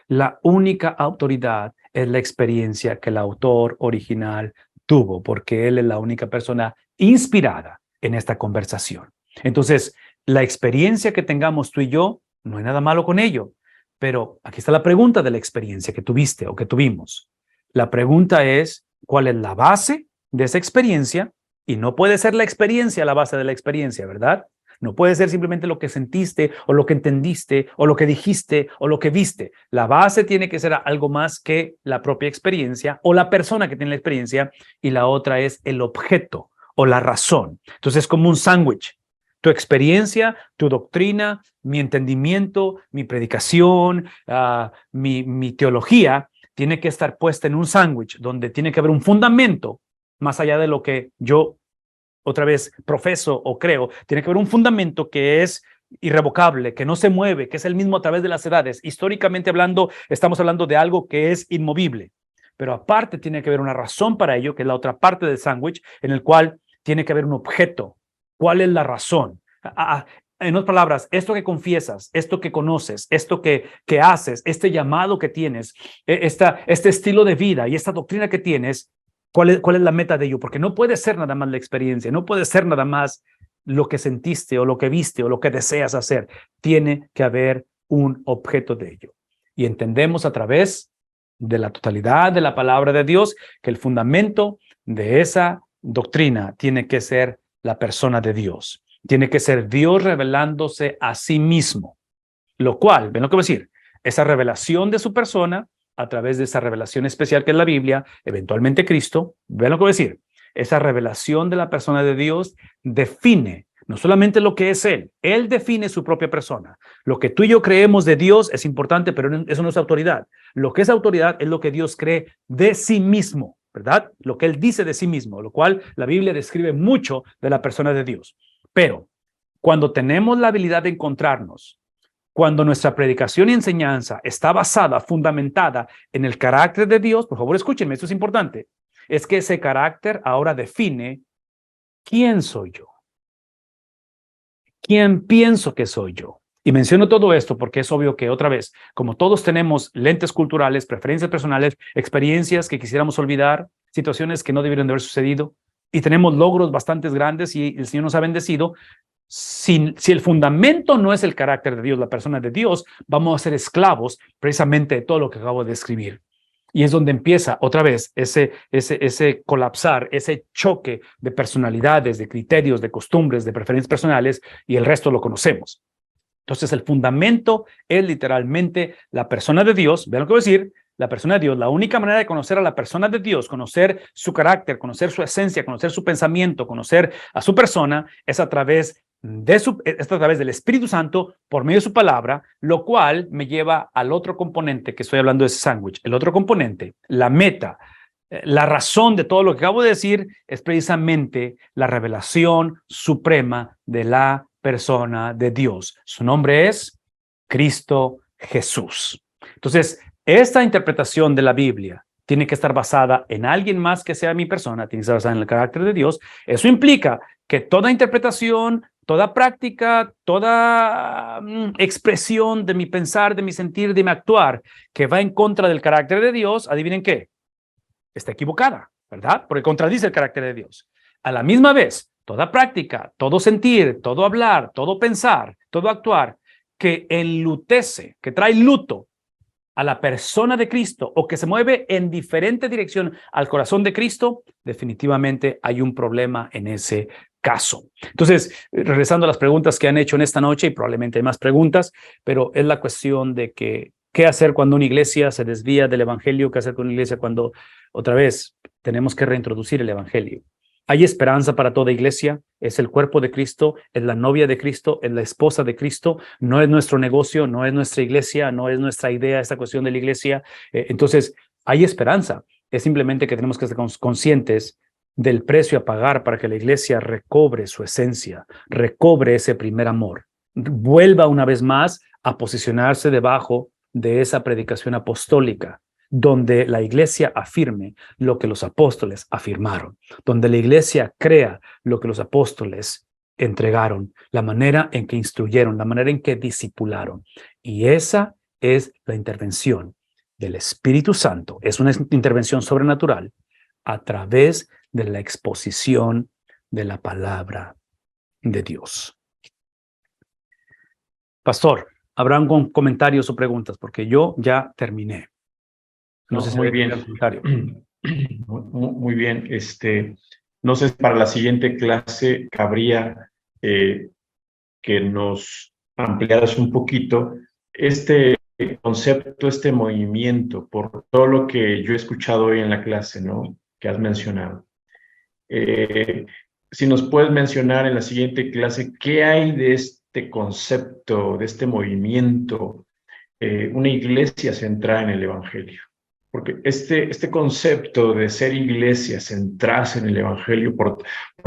La única autoridad es la experiencia que el autor original tuvo, porque él es la única persona inspirada en esta conversación. Entonces, la experiencia que tengamos tú y yo, no hay nada malo con ello, pero aquí está la pregunta de la experiencia que tuviste o que tuvimos. La pregunta es, ¿cuál es la base de esa experiencia? Y no puede ser la experiencia la base de la experiencia, ¿verdad? No puede ser simplemente lo que sentiste o lo que entendiste o lo que dijiste o lo que viste. La base tiene que ser algo más que la propia experiencia o la persona que tiene la experiencia, y la otra es el objeto o la razón. Entonces es como un sándwich. Tu experiencia, tu doctrina, mi entendimiento, mi predicación, mi teología tiene que estar puesta en un sándwich donde tiene que haber un fundamento más allá de lo que yo otra vez profeso o creo. Tiene que haber un fundamento que es irrevocable, que no se mueve, que es el mismo a través de las edades. Históricamente hablando, estamos hablando de algo que es inmovible, pero aparte tiene que haber una razón para ello, que es la otra parte del sándwich, en el cual tiene que haber un objeto. ¿Cuál es la razón? En otras palabras, esto que confiesas, esto que conoces, esto que haces, este llamado que tienes, este estilo de vida y esta doctrina que tienes, ¿cuál es la meta de ello? Porque no puede ser nada más la experiencia, no puede ser nada más lo que sentiste o lo que viste o lo que deseas hacer. Tiene que haber un objeto de ello. Y entendemos a través de la totalidad de la palabra de Dios que el fundamento de esa doctrina tiene que ser la persona de Dios. Tiene que ser Dios revelándose a sí mismo, lo cual, ven lo que voy a decir, esa revelación de su persona a través de esa revelación especial que es la Biblia, eventualmente Cristo, ven lo que voy a decir, esa revelación de la persona de Dios define no solamente lo que es Él define su propia persona. Lo que tú y yo creemos de Dios es importante, pero eso no es autoridad. Lo que es autoridad es lo que Dios cree de sí mismo, ¿verdad? Lo que Él dice de sí mismo, lo cual la Biblia describe mucho de la persona de Dios. Pero cuando tenemos la habilidad de encontrarnos, cuando nuestra predicación y enseñanza está basada, fundamentada en el carácter de Dios, por favor escúchenme, esto es importante, es que ese carácter ahora define quién soy yo, quién pienso que soy yo. Y menciono todo esto porque es obvio que otra vez, como todos tenemos lentes culturales, preferencias personales, experiencias que quisiéramos olvidar, situaciones que no debieron de haber sucedido, y tenemos logros bastante grandes y el Señor nos ha bendecido, si el fundamento no es el carácter de Dios, la persona de Dios, vamos a ser esclavos precisamente de todo lo que acabo de describir. Y es donde empieza otra vez ese colapsar, ese choque de personalidades, de criterios, de costumbres, de preferencias personales, y el resto lo conocemos. Entonces el fundamento es literalmente la persona de Dios. Vean lo que voy a decir, la persona de Dios. La única manera de conocer a la persona de Dios, conocer su carácter, conocer su esencia, conocer su pensamiento, conocer a su persona, es a través del Espíritu Santo por medio de su palabra, lo cual me lleva al otro componente que estoy hablando de ese sándwich. El otro componente, la meta, la razón de todo lo que acabo de decir es precisamente la revelación suprema de la persona de Dios. Su nombre es Cristo Jesús. Entonces, esta interpretación de la Biblia tiene que estar basada en alguien más que sea mi persona, tiene que estar basada en el carácter de Dios. Eso implica que toda interpretación, toda práctica, toda expresión de mi pensar, de mi sentir, de mi actuar, que va en contra del carácter de Dios, adivinen qué, está equivocada, ¿verdad? Porque contradice el carácter de Dios. A la misma vez, toda práctica, todo sentir, todo hablar, todo pensar, todo actuar, que enlutece, que trae luto a la persona de Cristo o que se mueve en diferente dirección al corazón de Cristo, definitivamente hay un problema en ese caso. Entonces, regresando a las preguntas que han hecho en esta noche, y probablemente hay más preguntas, pero es la cuestión de que qué hacer cuando una iglesia se desvía del evangelio, qué hacer con una iglesia cuando otra vez tenemos que reintroducir el evangelio. Hay esperanza para toda iglesia, es el cuerpo de Cristo, es la novia de Cristo, es la esposa de Cristo, no es nuestro negocio, no es nuestra iglesia, no es nuestra idea esta cuestión de la iglesia. Entonces, hay esperanza, es simplemente que tenemos que estar conscientes del precio a pagar para que la iglesia recobre su esencia, recobre ese primer amor, vuelva una vez más a posicionarse debajo de esa predicación apostólica, donde la iglesia afirme lo que los apóstoles afirmaron, donde la iglesia crea lo que los apóstoles entregaron, la manera en que instruyeron, la manera en que discipularon. Y esa es la intervención del Espíritu Santo, es una intervención sobrenatural a través de la exposición de la palabra de Dios. Pastor, ¿habrán comentarios o preguntas? Porque yo ya terminé. No sé si muy bien. Muy bien. No sé si para la siguiente clase cabría que nos ampliaras un poquito este concepto, este movimiento, por todo lo que yo he escuchado hoy en la clase, ¿no? Que has mencionado. Si nos puedes mencionar en la siguiente clase, ¿qué hay de este concepto, de este movimiento, una iglesia centrada en el Evangelio? porque este concepto de ser iglesia, centrarse en el Evangelio por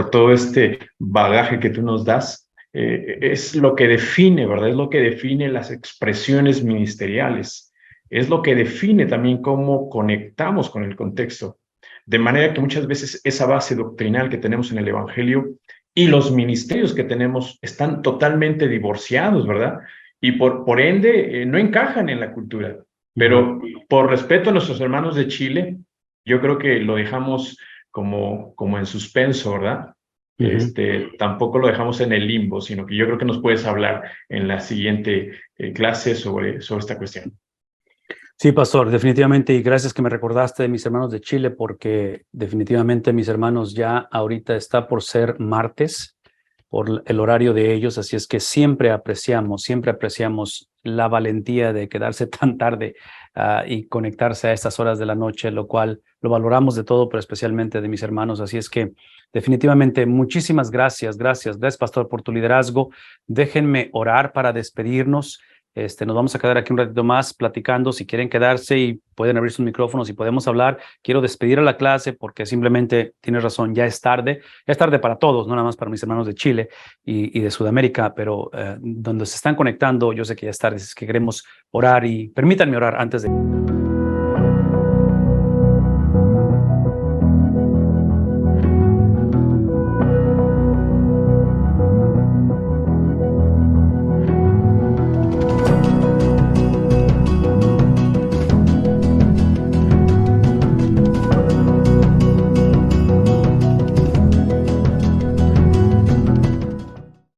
todo este bagaje que tú nos das, es lo que define, ¿verdad? Es lo que define las expresiones ministeriales, es lo que define también cómo conectamos con el contexto. De manera que muchas veces esa base doctrinal que tenemos en el Evangelio y los ministerios que tenemos están totalmente divorciados, ¿verdad? Y por ende no encajan en la cultura. Pero por respeto a nuestros hermanos de Chile, yo creo que lo dejamos como en suspenso, ¿verdad? Tampoco lo dejamos en el limbo, sino que yo creo que nos puedes hablar en la siguiente clase sobre esta cuestión. Sí, pastor, definitivamente, y gracias que me recordaste de mis hermanos de Chile, porque definitivamente mis hermanos ya ahorita está por ser martes, por el horario de ellos, así es que siempre apreciamos la valentía de quedarse tan tarde y conectarse a estas horas de la noche, lo cual lo valoramos de todo, pero especialmente de mis hermanos, así es que definitivamente muchísimas gracias, pastor, por tu liderazgo. Déjenme orar para despedirnos. Nos vamos a quedar aquí un ratito más platicando. Si quieren quedarse y pueden abrir sus micrófonos y podemos hablar. Quiero despedir a la clase porque simplemente tienes razón, ya es tarde. Ya es tarde para todos, no nada más para mis hermanos de Chile y de Sudamérica, pero donde se están conectando, yo sé que ya es tarde, es que queremos orar y permítanme orar antes de...